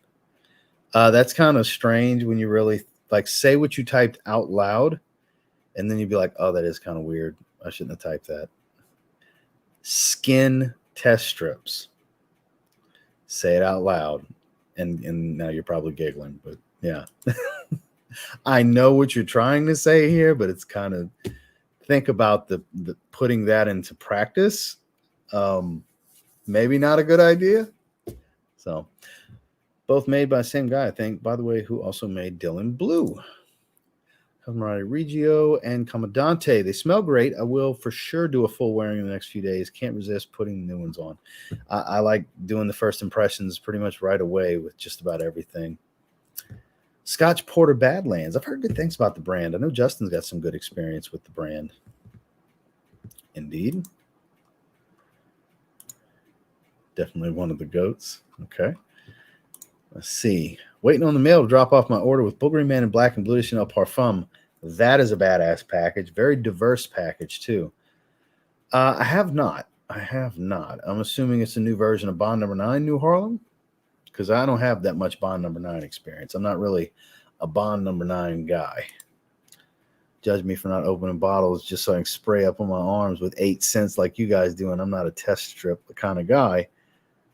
That's kind of strange when you really like say what you typed out loud, and then you'd be like, oh, that is kind of weird. I shouldn't have typed that. Skin test strips. Say it out loud. And now you're probably giggling, but yeah. I know what you're trying to say here, but it's kind of think about the putting that into practice. Maybe not a good idea. So both made by the same guy, I think, by the way, who also made Dylan Blue. Camarade Regio and Commandante. They smell great. I will for sure do a full wearing in the next few days. Can't resist putting new ones on. I like doing the first impressions pretty much right away with just about everything. Scotch Porter Badlands. I've heard good things about the brand. I know Justin's got some good experience with the brand. Indeed. Definitely one of the goats. Okay. Let's see. Waiting on the mail to drop off my order with Bulgari Man in Black and Blue de Chanel Parfum. That is a badass package. Very diverse package, too. I have not. I'm assuming it's a new version of Bond Number 9, New Harlem, because I don't have that much Bond Number 9 experience. I'm not really a Bond Number 9 guy. Judge me for not opening bottles just so I can spray up on my arms with 8 cents like you guys do, and I'm not a test strip kind of guy.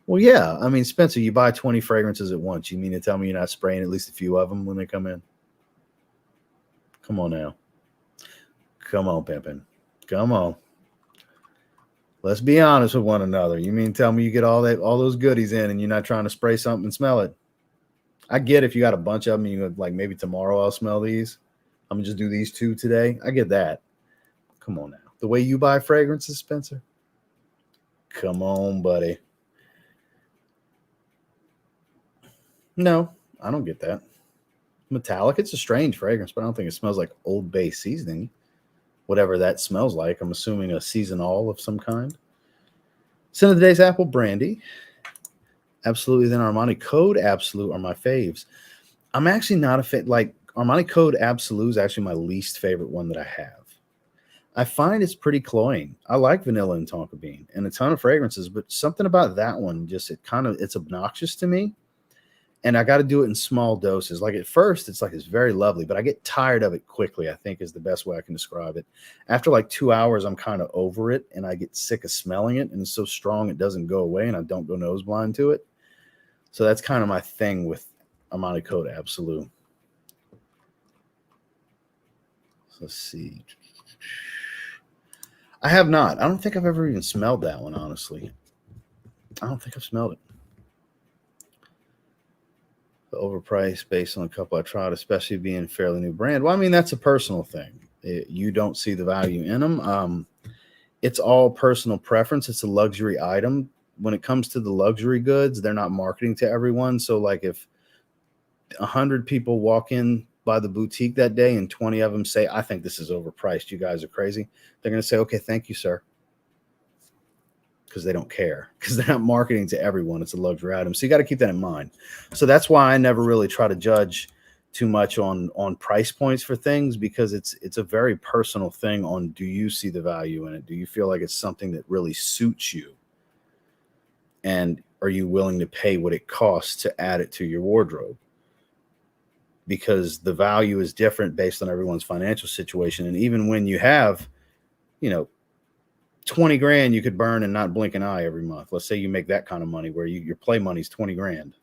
Well, yeah. I mean, Spencer, you buy 20 fragrances at once. You mean to tell me you're not spraying at least a few of them when they come in? Come on now. Come on, Pimpin. Come on. Let's be honest with one another. You mean to tell me you get all those goodies in and you're not trying to spray something and smell it? I get if you got a bunch of them, you go, like maybe tomorrow I'll smell these. I'm going to just do these 2 today. I get that. Come on now. The way you buy fragrances, Spencer? Come on, buddy. No, I don't get that. Metallic, it's a strange fragrance, but I don't think it smells like Old Bay seasoning. Whatever that smells like. I'm assuming a seasonal of some kind. Scent of the Day's Apple Brandy. Absolutely, then Armani Code Absolute are my faves. I'm actually not a fan. Like, Armani Code Absolute is actually my least favorite one that I have. I find it's pretty cloying. I like vanilla and tonka bean and a ton of fragrances, but something about that one just it's obnoxious to me. And I got to do it in small doses. Like at first, it's very lovely, but I get tired of it quickly, I think is the best way I can describe it. After like 2 hours, I'm kind of over it and I get sick of smelling it. And it's so strong, it doesn't go away and I don't go nose blind to it. So that's kind of my thing with Armani Code Absolute. So let's see. I have not. I don't think I've ever even smelled that one, honestly. I don't think I've smelled it. The overpriced based on a couple I tried, especially being a fairly new brand. Well, I mean, that's a personal thing. You don't see the value in them. It's all personal preference. It's a luxury item. When it comes to the luxury goods, they're not marketing to everyone. So like if 100 people walk in by the boutique that day and 20 of them say, I think this is overpriced, you guys are crazy, they're going to say, okay, thank you, sir. Because they don't care, because they're not marketing to everyone. It's a luxury item. So you got to keep that in mind. So that's why I never really try to judge too much on price points for things, because it's a very personal thing on, do you see the value in it? Do you feel like it's something that really suits you? And are you willing to pay what it costs to add it to your wardrobe? Because the value is different based on everyone's financial situation. And even when you have, 20 grand you could burn and not blink an eye every month. Let's say you make that kind of money where your play money's 20 grand,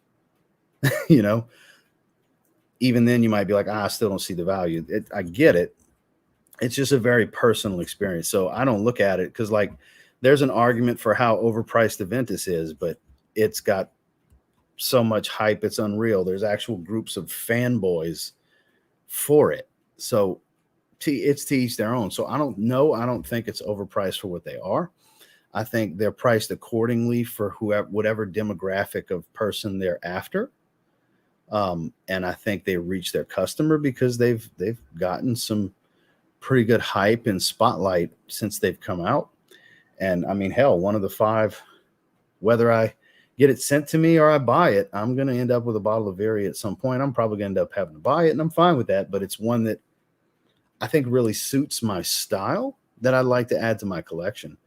even then you might be like, I still don't see the value. I get it. It's just a very personal experience. So I don't look at it because, like, there's an argument for how overpriced the Ventus is, but it's got so much hype, it's unreal. There's actual groups of fanboys for it. So it's to each their own. So I don't know. I don't think it's overpriced for what they are. I think they're priced accordingly for whatever demographic of person they're after. And I think they reach their customer because they've gotten some pretty good hype and spotlight since they've come out. And I mean, hell, one of the 5, whether I get it sent to me or I buy it, I'm going to end up with a bottle of Vieri at some point. I'm probably going to end up having to buy it, and I'm fine with that. But it's one that I think really suits my style that I'd like to add to my collection.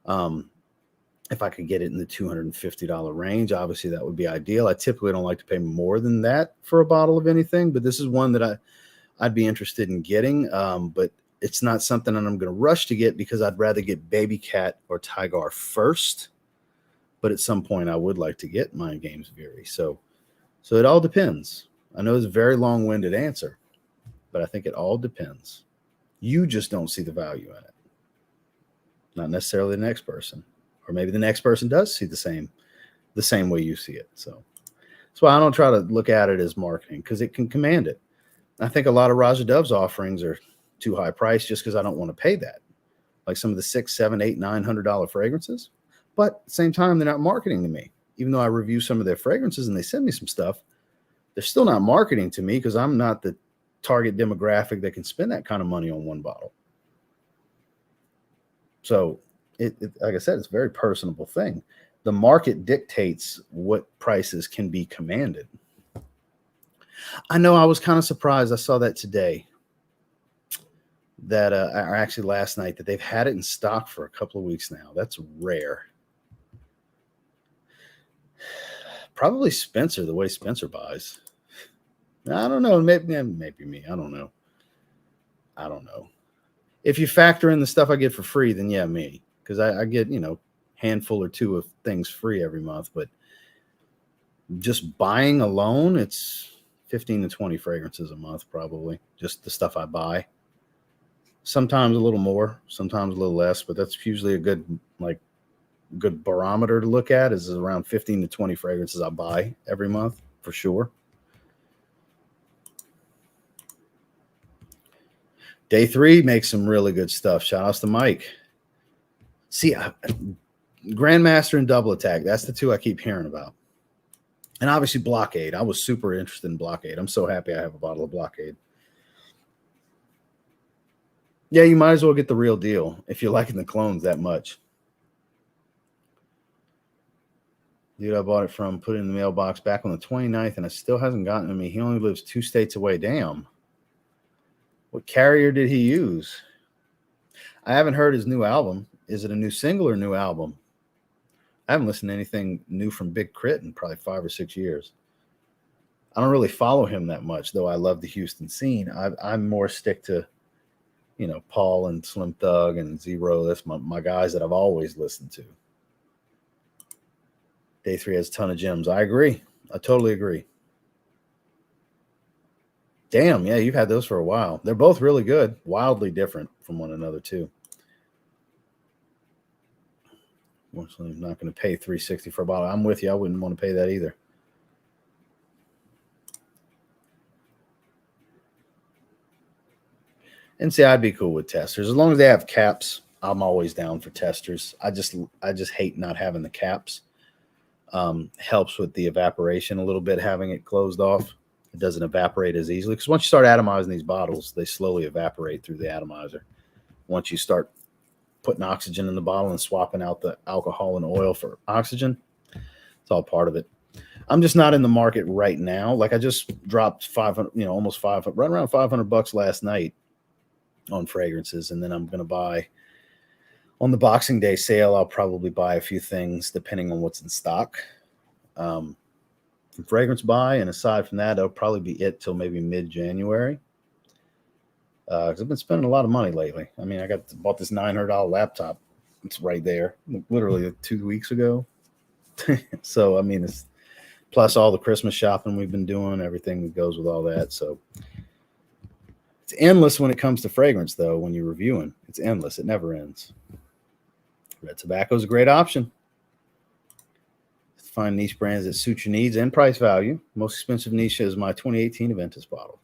If I could get it in the $250 range, obviously that would be ideal. I typically don't like to pay more than that for a bottle of anything, but this is one that I'd be interested in getting. But it's not something that I'm going to rush to get because I'd rather get Baby Cat or Tigar first. But at some point I would like to get Mind Games Vieri. So it all depends. I know it's a very long-winded answer, but I think it all depends. You just don't see the value in it. Not necessarily the next person. Or maybe the next person does see the same way you see it. So that's why I don't try to look at it as marketing, because it can command it. I think a lot of Raja Dove's offerings are too high priced just because I don't want to pay that. Like some of the $600, $700, $800, $900 fragrances. But at the same time, they're not marketing to me. Even though I review some of their fragrances and they send me some stuff, they're still not marketing to me because I'm not the target demographic that can spend that kind of money on one bottle. So it like I said, it's a very personable thing. The market dictates what prices can be commanded. I know I was kind of surprised. I saw that today, that or actually last night, that they've had it in stock for a couple of weeks now. That's rare. Probably Spencer, the way Spencer buys. I don't know. Maybe me. I don't know. If you factor in the stuff I get for free, then yeah, me. Because I get, handful or two of things free every month. But just buying alone, it's 15 to 20 fragrances a month, probably. Just the stuff I buy. Sometimes a little more, sometimes a little less. But that's usually a good barometer to look at, is around 15 to 20 fragrances I buy every month, for sure. Day 3 makes some really good stuff. Shout outs to Mike. See, Grandmaster and Double Attack, that's the two I keep hearing about. And obviously Blockade. I was super interested in Blockade. I'm so happy I have a bottle of Blockade. Yeah, you might as well get the real deal if you're liking the clones that much. Dude, I bought it from, put it in the mailbox back on the 29th, and it still hasn't gotten to me. He only lives 2 states away. Damn. What carrier did he use? I haven't heard his new album. Is it a new single or a new album? I haven't listened to anything new from Big Crit in probably 5 or 6 years. I don't really follow him that much, though I love the Houston scene. I'm more stick to, Paul and Slim Thug and Zero. That's my guys that I've always listened to. Day 3 has a ton of gems. I agree. I totally agree. Damn, yeah, you've had those for a while. They're both really good. Wildly different from one another, too. Unfortunately, I'm not going to pay $360 for a bottle. I'm with you. I wouldn't want to pay that either. And see, I'd be cool with testers. As long as they have caps, I'm always down for testers. I just hate not having the caps. Helps with the evaporation a little bit, having it closed off. It doesn't evaporate as easily because once you start atomizing these bottles, they slowly evaporate through the atomizer. Once you start putting oxygen in the bottle and swapping out the alcohol and oil for oxygen, it's all part of it. I'm just not in the market right now. Like I just dropped 500, almost 500, right around $500 last night on fragrances. And then I'm going to buy on the Boxing Day sale. I'll probably buy a few things depending on what's in stock. From fragrance buy. And aside from that, that'll probably be it till maybe mid-January. Because I've been spending a lot of money lately. I mean, bought this $900 laptop. It's right there, literally 2 weeks ago. So, I mean, it's plus all the Christmas shopping we've been doing, everything that goes with all that. So it's endless when it comes to fragrance, though. When you're reviewing, it's endless. It never ends. Red tobacco is a great option. Find niche brands that suit your needs and price value. Most expensive niche is my 2018 Aventus bottle.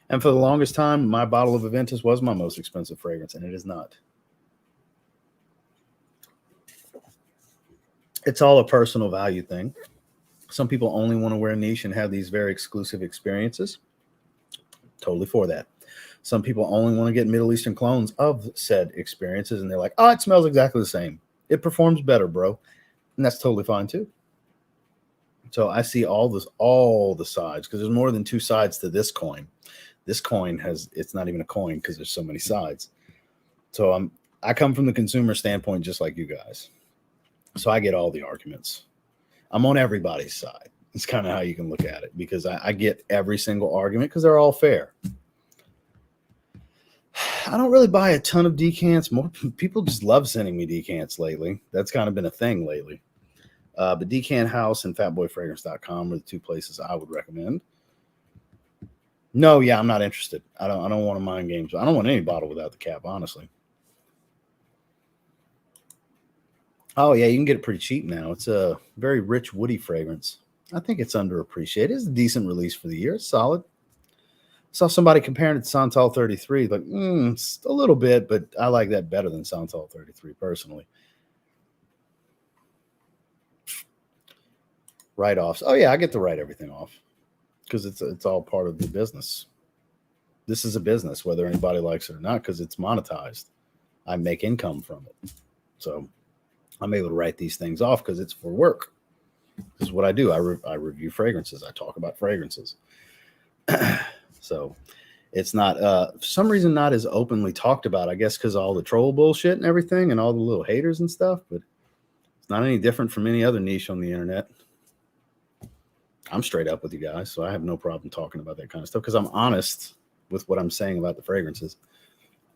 And for the longest time, my bottle of Aventus was my most expensive fragrance, and it is not. It's all a personal value thing. Some people only want to wear niche and have these very exclusive experiences. Totally for that. Some people only want to get Middle Eastern clones of said experiences, and they're like, oh, it smells exactly the same. It performs better, bro. And that's totally fine, too. So I see all the sides, because there's more than two sides to this coin. This coin it's not even a coin because there's so many sides. So I come from the consumer standpoint just like you guys. So I get all the arguments. I'm on everybody's side. It's kind of how you can look at it, because I get every single argument because they're all fair. I don't really buy a ton of decants. More people just love sending me decants lately. That's kind of been a thing lately. But Decant House and FatBoyFragrance.com are the two places I would recommend. No, yeah, I'm not interested. I don't want to mind games. I don't want any bottle without the cap, honestly. Oh, yeah, you can get it pretty cheap now. It's a very rich, woody fragrance. I think it's underappreciated. It's a decent release for the year. It's solid. Saw somebody comparing it to Santal 33. Like, it's a little bit, but I like that better than Santal 33 personally. Write-offs. Oh, yeah, I get to write everything off because it's all part of the business. This is a business, whether anybody likes it or not, because it's monetized. I make income from it. So I'm able to write these things off because it's for work. This is what I do. I review fragrances. I talk about fragrances. So it's not, for some reason, not as openly talked about, I guess, because all the troll bullshit and everything and all the little haters and stuff. But it's not any different from any other niche on the internet. I'm straight up with you guys, so I have no problem talking about that kind of stuff because I'm honest with what I'm saying about the fragrances.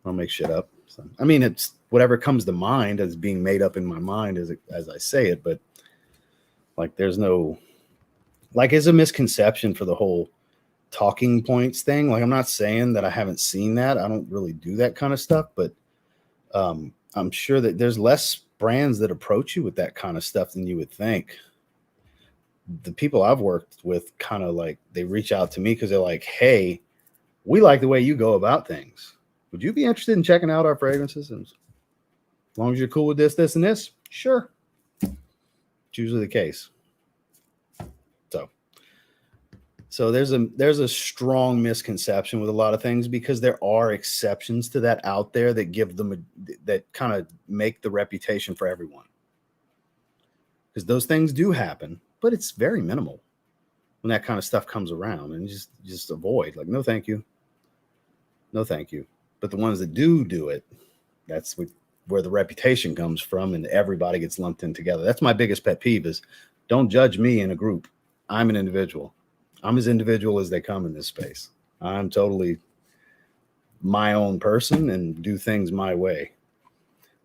I don't make shit up. So, I mean, it's whatever comes to mind as being made up in my mind as I say it, but like there's no, like it's a misconception for the whole talking points thing. Like I'm not saying that I haven't seen that. I don't really do that kind of stuff, but I'm sure that there's less brands that approach you with that kind of stuff than you would think. The people I've worked with kind of like they reach out to me because they're like, hey, we like the way you go about things. Would you be interested in checking out our fragrances? And as long as you're cool with this, this, and this, sure. It's usually the case. So there's a strong misconception with a lot of things because there are exceptions to that out there that give them that kind of make the reputation for everyone. Because those things do happen, but it's very minimal when that kind of stuff comes around, and just avoid, like, no, thank you. No, thank you. But the ones that do it, that's where the reputation comes from, and everybody gets lumped in together. That's my biggest pet peeve is don't judge me in a group. I'm an individual. I'm as individual as they come in this space. I'm totally my own person and do things my way.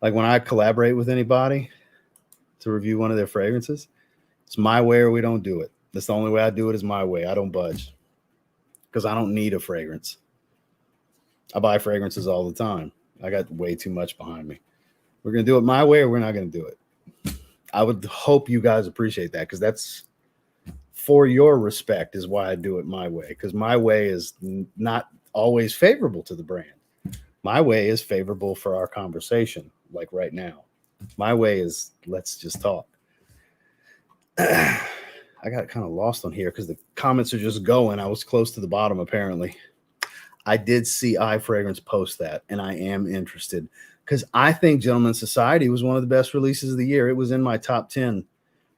Like when I collaborate with anybody to review one of their fragrances, it's my way or we don't do it. That's the only way I do it is my way. I don't budge because I don't need a fragrance. I buy fragrances all the time. I got way too much behind me. We're going to do it my way or we're not going to do it. I would hope you guys appreciate that because that's for your respect is why I do it my way, because my way is not always favorable to the brand. My way is favorable for our conversation, like right now. My way is let's just talk. I got kind of lost on here because the comments are just going. I was close to the bottom, apparently. I did see iFragrance post that, and I am interested because I think Gentleman's Society was one of the best releases of the year. It was in my top 10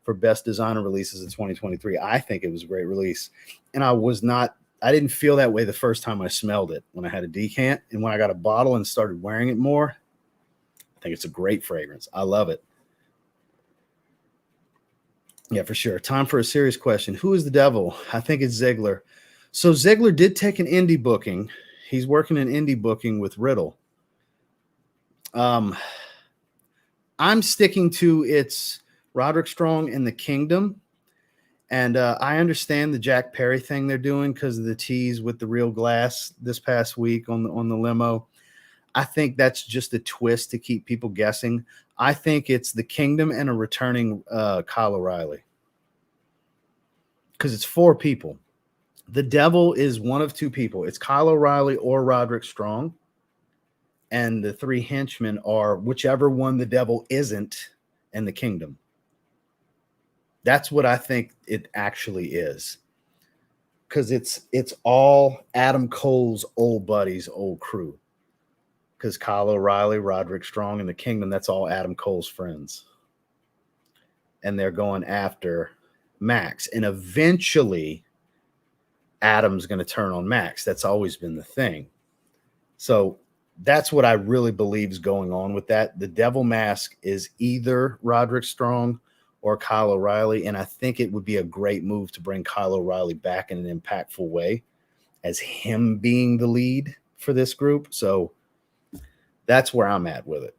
for best designer releases of 2023. I think it was a great release. And I didn't feel that way the first time I smelled it when I had a decant. And when I got a bottle and started wearing it more, I think it's a great fragrance. I love it. Yeah, for sure. Time for a serious question. Who is the devil? I think it's Ziegler. So Ziegler did take an indie booking. He's working an indie booking with Riddle. I'm sticking to it's Roderick Strong and the Kingdom. And I understand the Jack Perry thing they're doing because of the tease with the real glass this past week on the limo. I think that's just a twist to keep people guessing. I think it's the Kingdom and a returning Kyle O'Reilly because it's 4 people. The devil is one of 2 people. It's Kyle O'Reilly or Roderick Strong. And the 3 henchmen are whichever one the devil isn't and the Kingdom. That's what I think it actually is. Because it's all Adam Cole's old buddies, old crew. Because Kyle O'Reilly, Roderick Strong, and the Kingdom, that's all Adam Cole's friends. And they're going after Max. And eventually, Adam's going to turn on Max. That's always been the thing. So that's what I really believe is going on with that. The devil mask is either Roderick Strong or Kyle O'Reilly. And I think it would be a great move to bring Kyle O'Reilly back in an impactful way as him being the lead for this group. So that's where I'm at with it.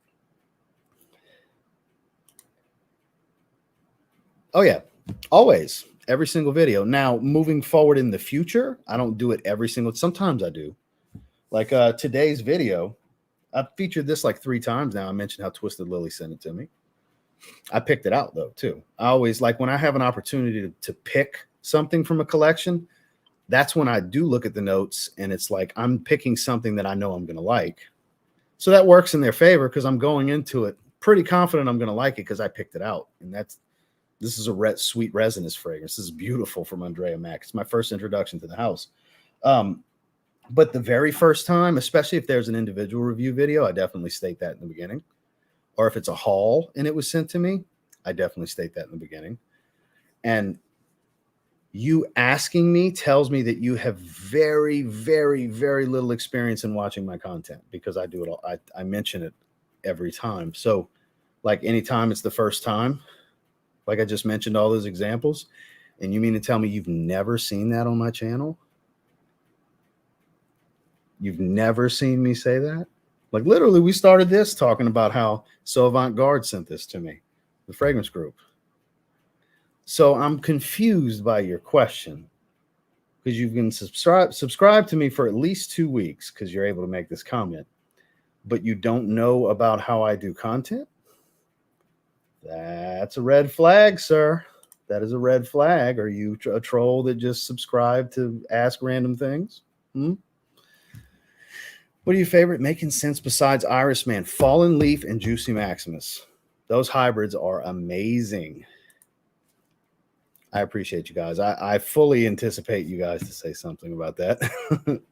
Oh, yeah. Always. Every single video. Now, moving forward in the future, I don't do it every single. Sometimes I do. Like today's video, I've featured this like 3 times now. I mentioned how Twisted Lily sent it to me. I picked it out, though, too. I always like when I have an opportunity to pick something from a collection, that's when I do look at the notes and it's like I'm picking something that I know I'm going to like. So that works in their favor because I'm going into it pretty confident I'm going to like it because I picked it out. And this is a sweet resinous fragrance. This is beautiful from Andrea Mack. It's my first introduction to the house. But the very first time, especially if there's an individual review video, I definitely state that in the beginning. Or if it's a haul and it was sent to me, I definitely state that in the beginning. And you asking me tells me that you have very, very, very little experience in watching my content because I do it all. I mention it every time. So like anytime it's the first time, like I just mentioned all those examples, and you mean to tell me you've never seen that on my channel? You've never seen me say that? Like literally we started this talking about how So Avant-Garde sent this to me, the fragrance group. So I'm confused by your question because you've been subscribed to me for at least 2 weeks because you're able to make this comment, but you don't know about how I do content. That's a red flag, sir. That is a red flag. Are you a troll that just subscribed to ask random things? What are your favorite making sense besides Iris Man? Fallen Leaf and Juicy Maximus. Those hybrids are amazing. I appreciate you guys. I fully anticipate you guys to say something about that,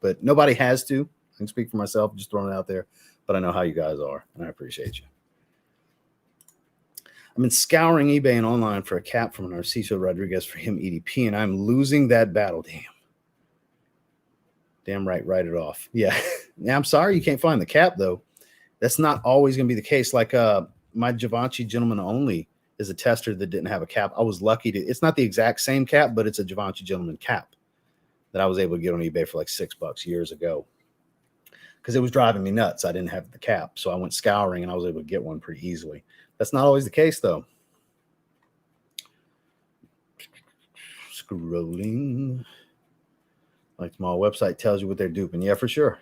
but nobody has to. I can speak for myself, just throwing it out there, but I know how you guys are, and I appreciate you. I've been scouring eBay and online for a cap from Narciso Rodriguez for him EDP, and I'm losing that battle. Damn right, write it off. Yeah. Yeah, I'm sorry you can't find the cap, though. That's not always going to be the case. Like my Givenchy Gentleman Only is a tester that didn't have a cap. I was lucky to, it's not the exact same cap, but it's a Givenchy Gentleman cap that I was able to get on eBay for like $6 years ago because it was driving me nuts. I didn't have the cap. So I went scouring and I was able to get one pretty easily. That's not always the case, though. Scrolling. Like my website tells you what they're duping. Yeah, for sure.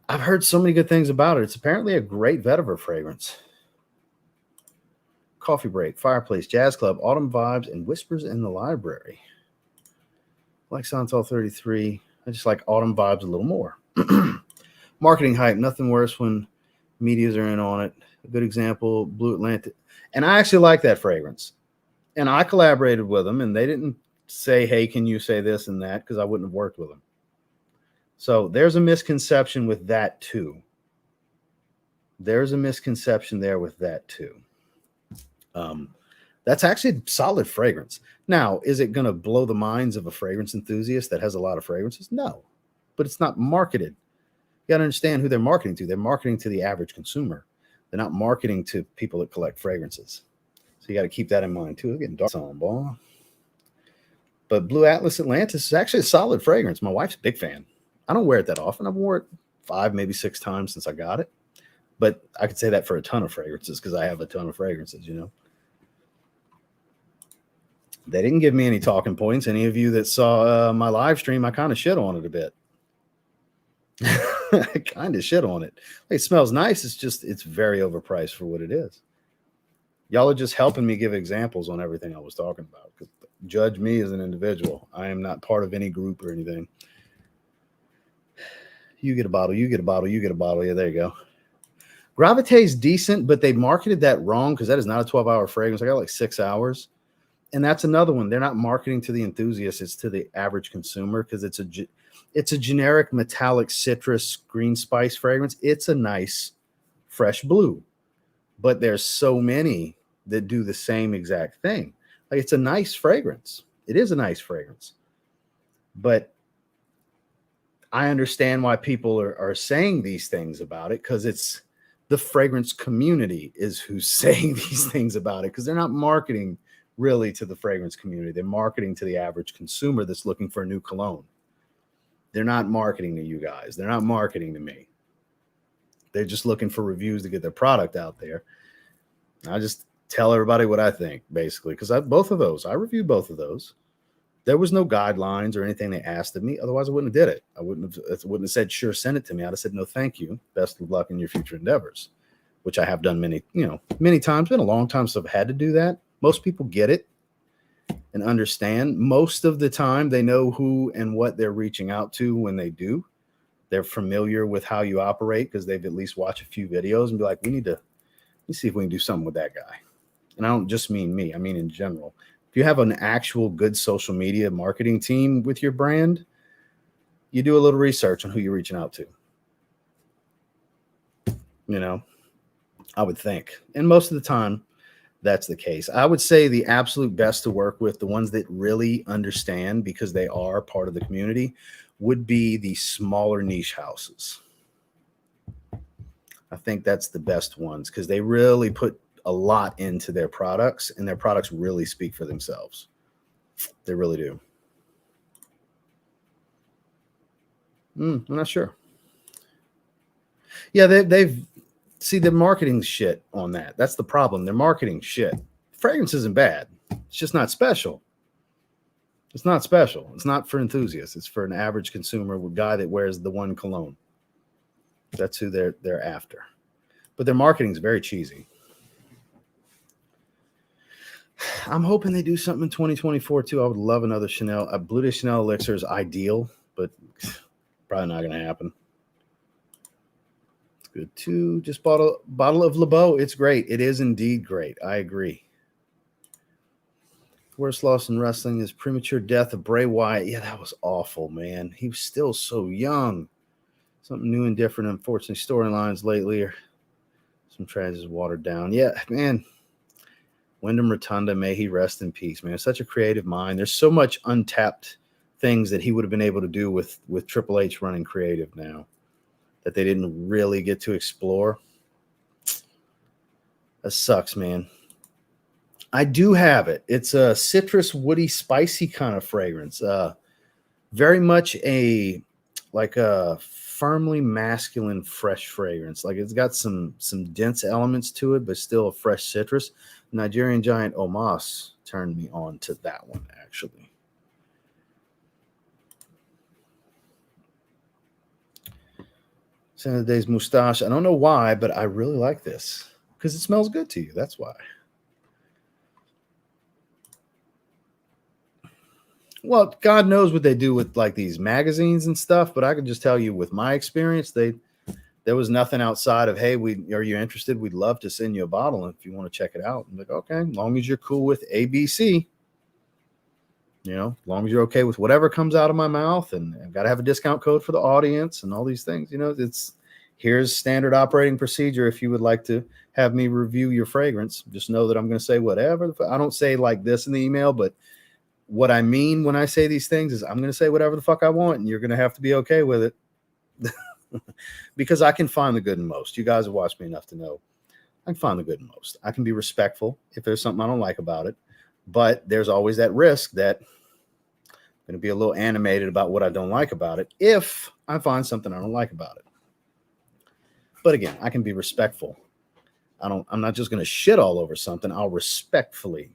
I've heard so many good things about it. It's apparently a great vetiver fragrance. Coffee Break, Fireplace, Jazz Club, Autumn Vibes, and Whispers in the Library. I like Santal 33. I just like Autumn Vibes a little more. Marketing hype, nothing worse when medias are in on it. A good example, Blue Atlantic. And I actually like that fragrance. And I collaborated with them, and they didn't say, hey, can you say this and that? Because I wouldn't have worked with them. So there's a misconception with that too. There's a misconception there with that too. That's actually a solid fragrance. Now, is it going to blow the minds of a fragrance enthusiast that has a lot of fragrances? No, but it's not marketed. You got to understand who they're marketing to. They're marketing to the average consumer. They're not marketing to people that collect fragrances. So you got to keep that in mind too. They're getting dark on, boy. But Blue Atlas Atlantis is actually a solid fragrance. My wife's a big fan. I don't wear it that often. I've worn it 5, maybe 6 times since I got it. But I could say that for a ton of fragrances because I have a ton of fragrances, you know. They didn't give me any talking points. Any of you that saw my live stream, I kind of shit on it a bit. I kind of shit on it. It smells nice. It's very overpriced for what it is. Y'all are just helping me give examples on everything I was talking about. Judge me as an individual. I am not part of any group or anything. You get a bottle, you get a bottle, you get a bottle. Yeah, there you go. Gravite's decent, but they marketed that wrong because that is not a 12-hour fragrance. I got like 6 hours. And that's another one. They're not marketing to the enthusiast. It's to the average consumer because it's a generic metallic citrus green spice fragrance. It's a nice fresh blue. But there's so many that do the same exact thing. Like, it's a nice fragrance. It is a nice fragrance. But I understand why people are saying these things about it, because it's the fragrance community is who's saying these things about it, because they're not marketing really to the fragrance community. They're marketing to the average consumer that's looking for a new cologne. They're not marketing to you guys. They're not marketing to me. They're just looking for reviews to get their product out there. I just tell everybody what I think, basically, because I reviewed both of those. There was no guidelines or anything they asked of me. Otherwise, I wouldn't have did it. I wouldn't have said, sure, send it to me. I'd have said, no, thank you. Best of luck in your future endeavors, which I have done many times. It's been a long time since I've had to do that. Most people get it and understand. Most of the time, they know who and what they're reaching out to when they do. They're familiar with how you operate because they've at least watched a few videos and be like, let's see if we can do something with that guy. And I don't just mean me. I mean in general. If you have an actual good social media marketing team with your brand, you do a little research on who you're reaching out to. You know, I would think. And most of the time, that's the case. I would say the absolute best to work with, the ones that really understand because they are part of the community, would be the smaller niche houses. I think that's the best ones because they really put a lot into their products, and their products really speak for themselves. They really do. I'm not sure. Yeah, they've the marketing shit on that. That's the problem. They're marketing shit. Fragrance isn't bad. It's just not special. It's not special. It's not for enthusiasts. It's for an average consumer, a guy that wears the one cologne. That's who they're after. But their marketing is very cheesy. I'm hoping they do something in 2024 too. I would love another Chanel. A Blue de Chanel elixir is ideal, but probably not going to happen. It's good too. Just bottle of LeBeau. It's great. It is indeed great. I agree. Worst loss in wrestling is premature death of Bray Wyatt. Yeah, that was awful, man. He was still so young. Something new and different. Unfortunately, storylines lately are some tragedies watered down. Yeah, man. Wyndham Rotunda, may he rest in peace, man. Such a creative mind. There's so much untapped things that he would have been able to do with Triple H running creative now that they didn't really get to explore. That sucks, man. I do have it. It's a citrus, woody, spicy kind of fragrance. Very much a firmly masculine, fresh fragrance. Like, it's got some dense elements to it, but still a fresh citrus. Nigerian Giant Omas turned me on to that one, actually. Santa Day's Moustache. I don't know why, but I really like this because it smells good to you. That's why. Well, God knows what they do with like these magazines and stuff, but I can just tell you with my experience, they There was nothing outside of, hey, are you interested? We'd love to send you a bottle if you want to check it out. I'm like, okay, as long as you're cool with ABC, as long as you're okay with whatever comes out of my mouth, and I've got to have a discount code for the audience and all these things, here's standard operating procedure. If you would like to have me review your fragrance, just know that I'm going to say whatever. I don't say like this in the email, but what I mean when I say these things is I'm going to say whatever the fuck I want, and you're going to have to be okay with it. Because I can find the good in most. You guys have watched me enough to know I can find the good in most. I can be respectful if there's something I don't like about it, but there's always that risk that I'm going to be a little animated about what I don't like about it if I find something I don't like about it. But again, I can be respectful. I'm not just going to shit all over something. I'll respectfully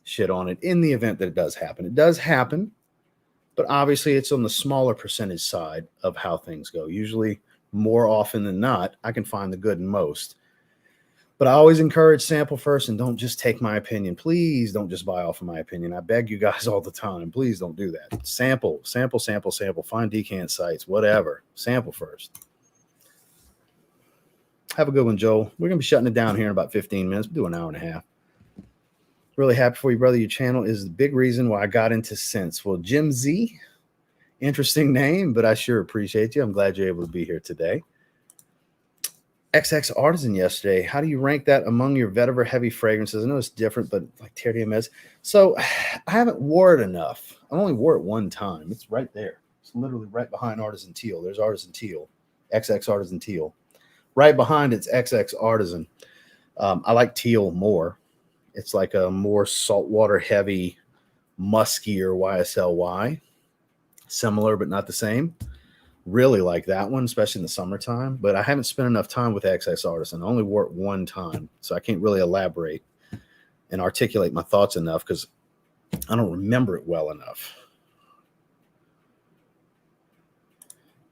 shit on it in the event that it does happen. It does happen, but obviously it's on the smaller percentage side of how things go. Usually, more often than not, I can find the good in most. But I always encourage sample first, and don't just take my opinion. Please don't just buy off of my opinion. I beg you guys all the time. Please don't do that. Sample. Find decant sites, whatever. Sample first. Have a good one, Joel. We're going to be shutting it down here in about 15 minutes. We'll do an hour and a half. Really happy for you, brother. Your channel is the big reason why I got into scents. Well, Jim Z, interesting name, but I sure appreciate you. I'm glad you're able to be here today. XX Artisan yesterday. How do you rank that among your vetiver heavy fragrances? I know it's different, but like Terry MS. So I haven't wore it enough. I only wore it one time. It's right there. It's literally right behind Artisan Teal. There's Artisan Teal, XX Artisan Teal. Right behind it's XX Artisan. I like Teal more. It's like a more saltwater heavy, muskier YSLY. Similar, but not the same. Really like that one, especially in the summertime. But I haven't spent enough time with XX Artisan. I only wore it one time, so I can't really elaborate and articulate my thoughts enough because I don't remember it well enough.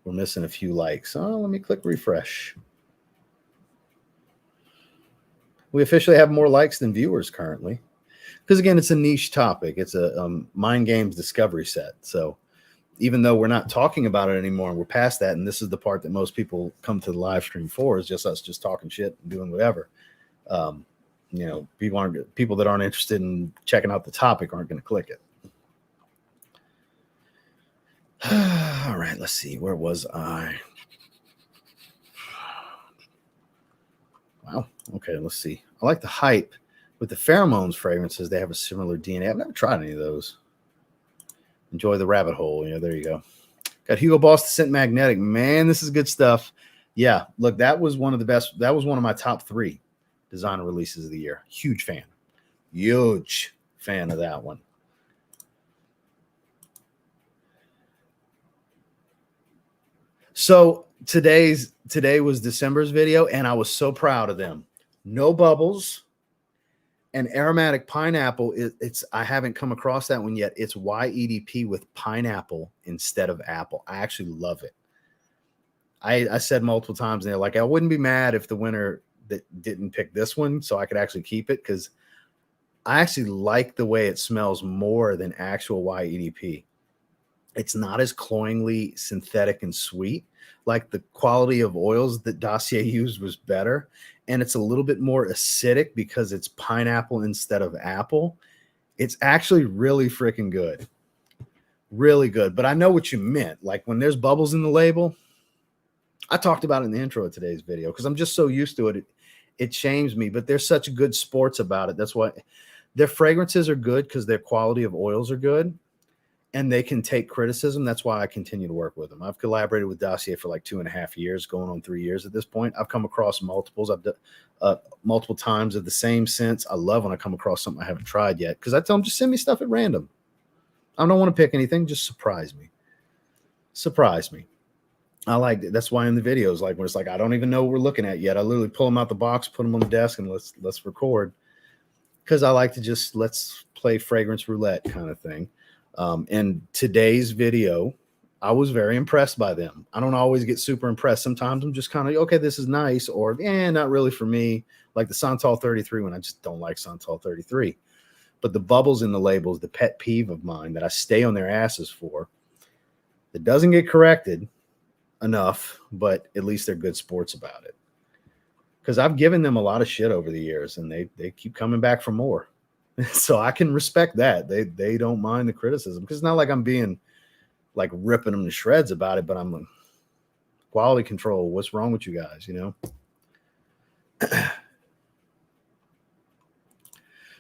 We're missing a few likes. Oh, let me click refresh. We officially have more likes than viewers currently. Because, again, it's a niche topic. It's a mind games discovery set. So even though we're not talking about it anymore and we're past that, and this is the part that most people come to the live stream for, is just us just talking shit and doing whatever. People that aren't interested in checking out the topic aren't going to click it. All right, let's see. Where was I? Wow. Okay, let's see. I like the hype with the pheromones fragrances. They have a similar DNA. I've never tried any of those. Enjoy the rabbit hole. There you go. Got Hugo Boss the Scent Magnetic. Man, this is good stuff. Yeah, look, that was one of the best. That was one of my top 3 designer releases of the year. Huge fan of that one. So today was December's video, and I was so proud of them. No bubbles. And aromatic pineapple, I haven't come across that one yet. It's YEDP with pineapple instead of apple. I actually love it. I said multiple times, and they're like, I wouldn't be mad if the winner that didn't pick this one, so I could actually keep it, because I actually like the way it smells more than actual YEDP. It's not as cloyingly synthetic and sweet. Like the quality of oils that Dossier used was better. And it's a little bit more acidic because it's pineapple instead of apple. It's actually really freaking good. Really good. But I know what you meant. Like when there's bubbles in the label, I talked about it in the intro of today's video because I'm just so used to it. It shames me, but they're such good sports about it. That's why their fragrances are good, because their quality of oils are good. And they can take criticism. That's why I continue to work with them. I've collaborated with Dossier for like 2.5 years, going on 3 years at this point. I've come across multiples. I've done multiple times of the same scents. I love when I come across something I haven't tried yet, because I tell them, just send me stuff at random. I don't want to pick anything. Just surprise me. Surprise me. I like it. That's why in the videos, like when it's like, I don't even know what we're looking at yet, I literally pull them out the box, put them on the desk, and let's record. Because I like to just let's play fragrance roulette kind of thing. In today's video, I was very impressed by them. I don't always get super impressed. Sometimes I'm just kind of, okay, this is nice, or not really for me. Like the Santal 33 one, I just don't like Santal 33. But the bubbles in the labels, the pet peeve of mine that I stay on their asses for, that doesn't get corrected enough, but at least they're good sports about it. Because I've given them a lot of shit over the years, and they keep coming back for more. So I can respect that. They don't mind the criticism, because it's not like I'm being like ripping them to shreds about it, but I'm like, quality control. What's wrong with you guys? You know.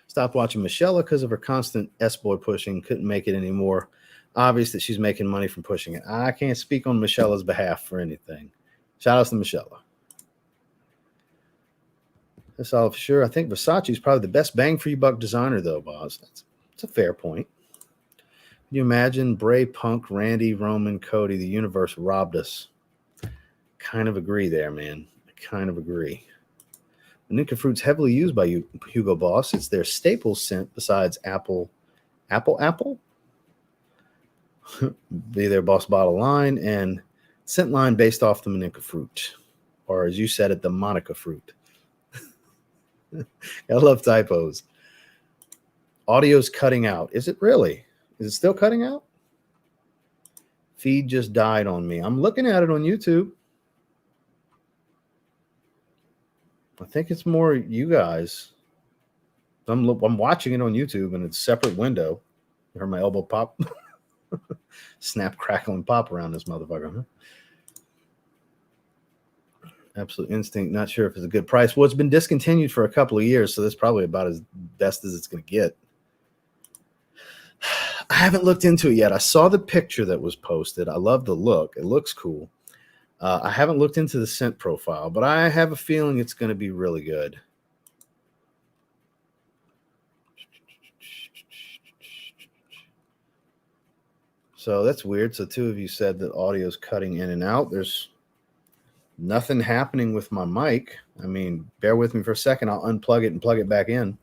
Stopped watching Michelle because of her constant S-boy pushing. Couldn't make it anymore. Obvious that she's making money from pushing it. I can't speak on Michelle's behalf for anything. Shout outs to Michelle. That's all for sure. I think Versace is probably the best bang for your buck designer, though, boss. That's a fair point. Can you imagine Bray, Punk, Randy, Roman, Cody? The universe robbed us. Kind of agree there, man. I kind of agree. Manuka fruit's heavily used by Hugo Boss. It's their staple scent besides apple. Be their Boss bottle line and scent line based off the Manuka fruit, or as you said it, the Monica fruit. I love typos. Audio's cutting out. Is it really? Is it still cutting out? Feed just died on me. I'm looking at it on YouTube. I think it's more you guys. I'm watching it on YouTube in a separate window. You heard my elbow pop. Snap, crackle, and pop around this motherfucker. Huh? Absolute Instinct. Not sure if it's a good price. Well, it's been discontinued for a couple of years, so that's probably about as best as it's going to get. I haven't looked into it yet. I saw the picture that was posted. I love the look. It looks cool. I haven't looked into the scent profile, but I have a feeling it's going to be really good. So that's weird. So two of you said that audio's cutting in and out. There's nothing happening with my mic. I mean, bear with me for a second. I'll unplug it and plug it back in.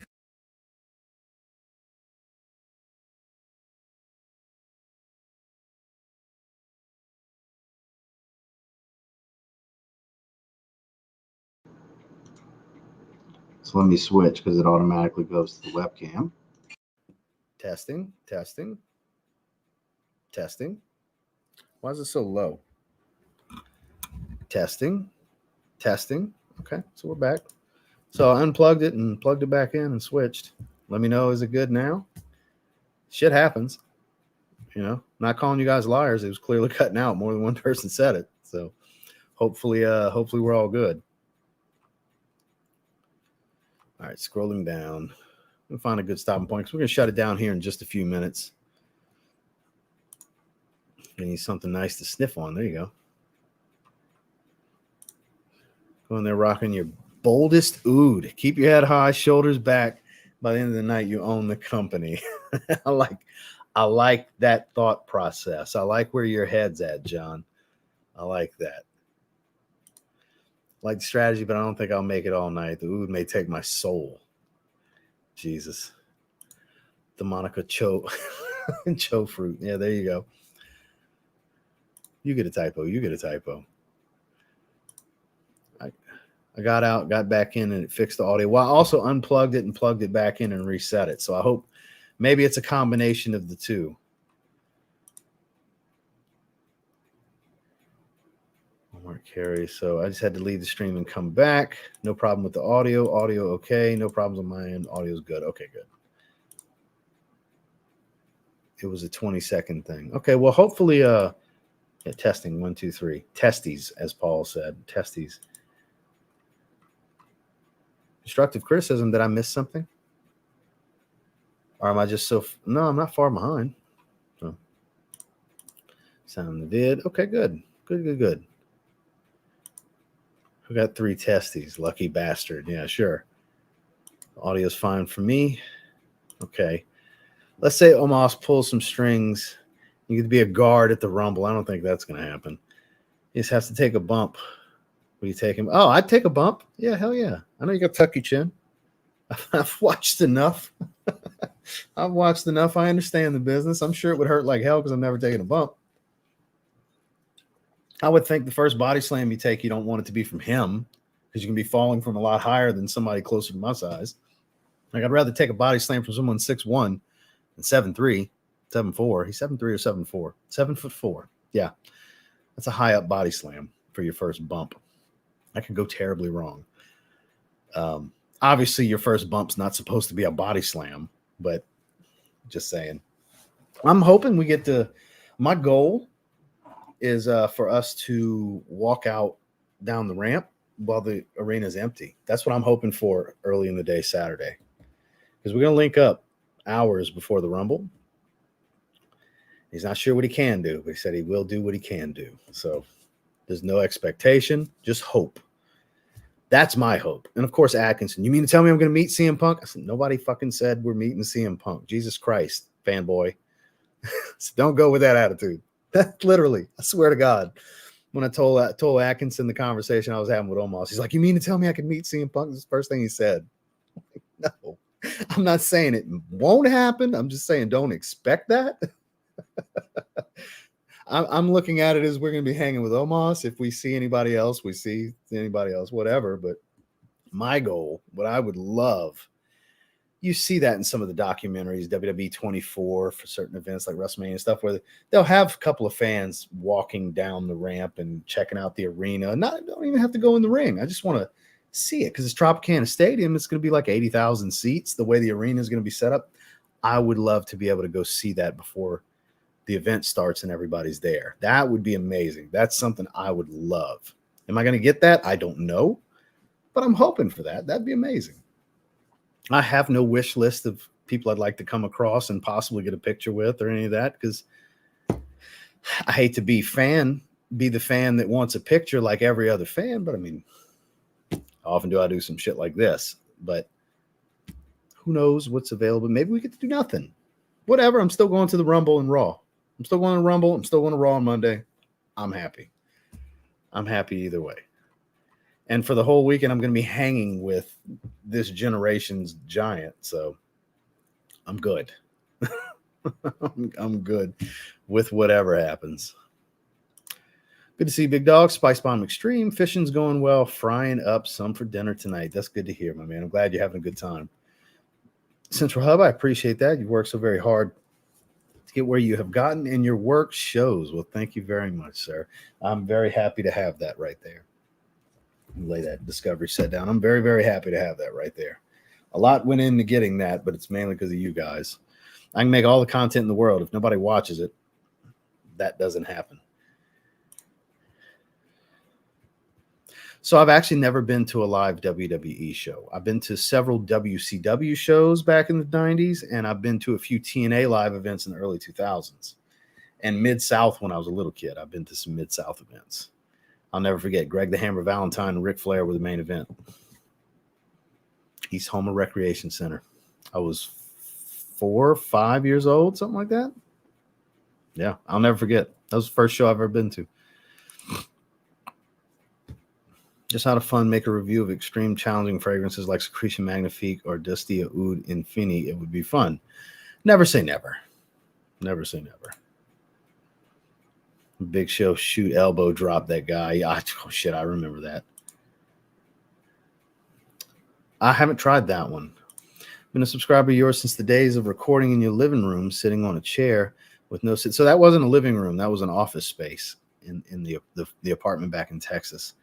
So let me switch because it automatically goes to the webcam. Testing. Why is it so low? Testing. Okay, so we're back. So I unplugged it and plugged it back in and switched. Let me know, is it good now? Shit happens. You know, not calling you guys liars. It was clearly cutting out. More than one person said it. So hopefully we're all good. All right, scrolling down. We'll find a good stopping point because we're going to shut it down here in just a few minutes. You need something nice to sniff on. There you go. Go in there rocking your boldest oud. Keep your head high, shoulders back. By the end of the night, you own the company. I like that thought process. I like where your head's at, John. I like that. I like the strategy, but I don't think I'll make it all night. The oud may take my soul. Jesus. The Monica Cho fruit. Yeah, there you go. You get a typo. I got out, got back in, and it fixed the audio. Well, I also unplugged it and plugged it back in and reset it. So I hope maybe it's a combination of the two. Mark Carey. So I just had to leave the stream and come back. No problem with the audio. Audio okay. No problems on my end. Audio's good. Okay, good. It was a 20-second thing. Okay, well, hopefully, testing 1, 2, 3. Testes, as Paul said. Testes. Constructive criticism. Did I miss something? Or am I just so... No, I'm not far behind. So, sound the vid. Okay, good. Good. I got 3 testes. Lucky bastard. Yeah, sure. Audio's fine for me. Okay. Let's say Omos pulls some strings. You could be a guard at the Rumble. I don't think that's going to happen. He just has to take a bump. Will you take him? Oh, I'd take a bump. Yeah, hell yeah. I know you got to tuck your chin. I've watched enough. I understand the business. I'm sure it would hurt like hell because I'm never taking a bump. I would think the first body slam you take, you don't want it to be from him because you can be falling from a lot higher than somebody closer to my size. Like, I'd rather take a body slam from someone 6'1" and 7'3", 7'4". He's 7'3" or 7'4". 7'4". Yeah. That's a high up body slam for your first bump. That can go terribly wrong. Obviously, your first bump's not supposed to be a body slam, but just saying. I'm hoping we get to. My goal is for us to walk out down the ramp while the arena is empty. That's what I'm hoping for early in the day Saturday, because we're going to link up hours before the Rumble. He's not sure what he can do, but he said he will do what he can do. So there's no expectation, just hope. That's my hope. And of course, Atkinson, you mean to tell me I'm going to meet CM Punk? I said, nobody fucking said we're meeting CM Punk. Jesus Christ, fanboy. So don't go with that attitude. Literally, I swear to God. When I told Atkinson the conversation I was having with Omos, he's like, you mean to tell me I can meet CM Punk? This is the first thing he said. No, I'm not saying it won't happen. I'm just saying don't expect that. I'm looking at it as we're going to be hanging with Omos. If we see anybody else, we see anybody else, whatever. But my goal, what I would love, you see that in some of the documentaries, WWE 24 for certain events like WrestleMania and stuff, where they'll have a couple of fans walking down the ramp and checking out the arena. Don't even have to go in the ring. I just want to see it because it's Tropicana Stadium. It's going to be like 80,000 seats. The way the arena is going to be set up, I would love to be able to go see that before the event starts and everybody's there. That would be amazing. That's something I would love. Am I going to get that? I don't know, but I'm hoping for that. That'd be amazing. I have no wish list of people I'd like to come across and possibly get a picture with or any of that, because I hate to be the fan that wants a picture like every other fan. But I mean, how often do I do some shit like this? But who knows what's available? Maybe we get to do nothing. Whatever. I'm still going to the Rumble and Raw. I'm still going to Rumble. I'm still going to Raw on Monday. I'm happy. I'm happy either way. And for the whole weekend, I'm going to be hanging with this generation's giant. So I'm good. I'm good with whatever happens. Good to see Big Dog. Spice Bomb Extreme. Fishing's going well. Frying up some for dinner tonight. That's good to hear, my man. I'm glad you're having a good time. Central Hub, I appreciate that. You've worked so very hard to get where you have gotten, and your work shows. Well, thank you very much, sir. I'm very happy to have that right there. Lay that Discovery set down. I'm very, very happy to have that right there. A lot went into getting that, but it's mainly because of you guys. I can make all the content in the world. If nobody watches it, that doesn't happen. So I've actually never been to a live WWE show. I've been to several WCW shows back in the 90s, and I've been to a few TNA live events in the early 2000s. And Mid-South when I was a little kid. I've been to some Mid-South events. I'll never forget Greg the Hammer Valentine and Ric Flair were the main event. East Homer Recreation Center. I was 4 or 5 years old, something like that. Yeah, I'll never forget. That was the first show I've ever been to. Just out of fun, make a review of extreme challenging fragrances like Secretion Magnifique or Dusty Oud Infini. It would be fun. Never say never. Never say never. Big Show shoot elbow drop that guy. Oh, shit, I remember that. I haven't tried that one. Been a subscriber of yours since the days of recording in your living room, sitting on a chair with no sit. So that wasn't a living room. That was an office space in the apartment back in Texas.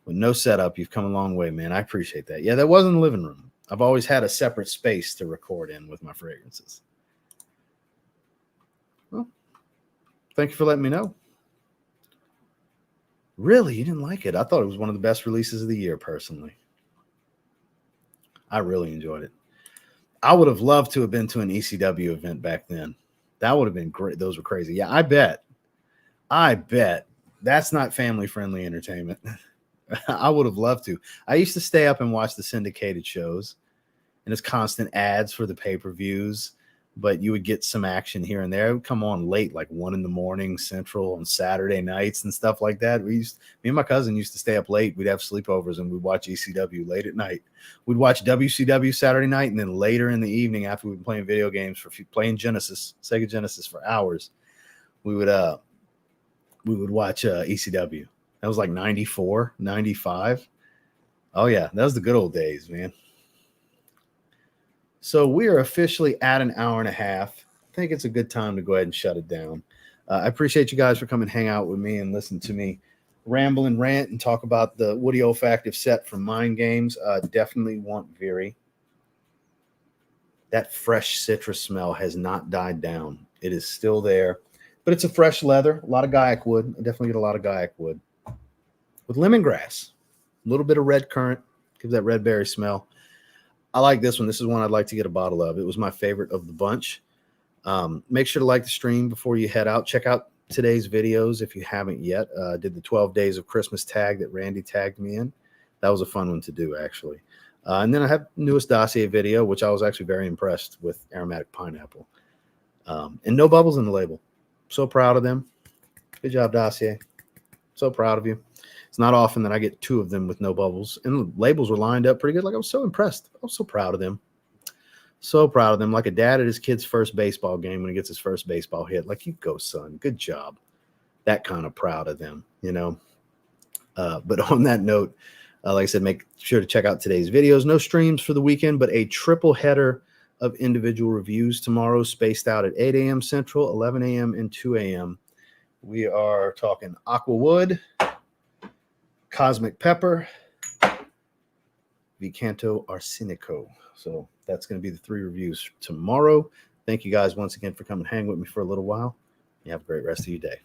With no setup, you've come a long way, man. I appreciate that. Yeah, that wasn't a living room. I've always had a separate space to record in with my fragrances. Well, thank you for letting me know. Really? You didn't like it? I thought it was one of the best releases of the year, personally. I really enjoyed it. I would have loved to have been to an ECW event back then. That would have been great. Those were crazy. Yeah, I bet. That's not family-friendly entertainment. I would have loved to. I used to stay up and watch the syndicated shows, and it's constant ads for the pay-per-views, but you would get some action here and there. It would come on late, like 1 a.m. Central on Saturday nights and stuff like that. Me and my cousin used to stay up late. We'd have sleepovers, and we'd watch ECW late at night. We'd watch WCW Saturday night, and then later in the evening, after we'd been playing video games, playing Sega Genesis for hours, we would watch ECW. That was like 94, 95. Oh, yeah. That was the good old days, man. So we are officially at an hour and a half. I think it's a good time to go ahead and shut it down. I appreciate you guys for coming hang out with me and listen to me ramble and rant and talk about the Woody Olfactive set from Mind Games. Definitely want Vieri. That fresh citrus smell has not died down. It is still there, but it's a fresh leather. A lot of Gaiac wood. I definitely get a lot of Gaiac wood with lemongrass, a little bit of red currant, gives that red berry smell. I like this one. This is one I'd like to get a bottle of. It was my favorite of the bunch. Make sure to like the stream before you head out. Check out today's videos if you haven't yet. Did the 12 days of Christmas tag that Randy tagged me in. That was a fun one to do, actually. And then I have newest dossier video, which I was actually very impressed with aromatic pineapple. And no bubbles in the label. So proud of them. Good job, dossier. So proud of you. It's not often that I get 2 of them with no bubbles. And the labels were lined up pretty good. Like, I was so impressed. I was so proud of them. So proud of them. Like a dad at his kid's first baseball game when he gets his first baseball hit. Like, you go, son. Good job. That kind of proud of them, you know. But on that note, like I said, make sure to check out today's videos. No streams for the weekend, but a triple header of individual reviews tomorrow, spaced out at 8 a.m. Central, 11 a.m. and 2 a.m. We are talking Aqua Wood, Cosmic Pepper, Vicanto Arsenico. So that's going to be the 3 reviews tomorrow. Thank you guys once again for coming hang with me for a little while. You have a great rest of your day.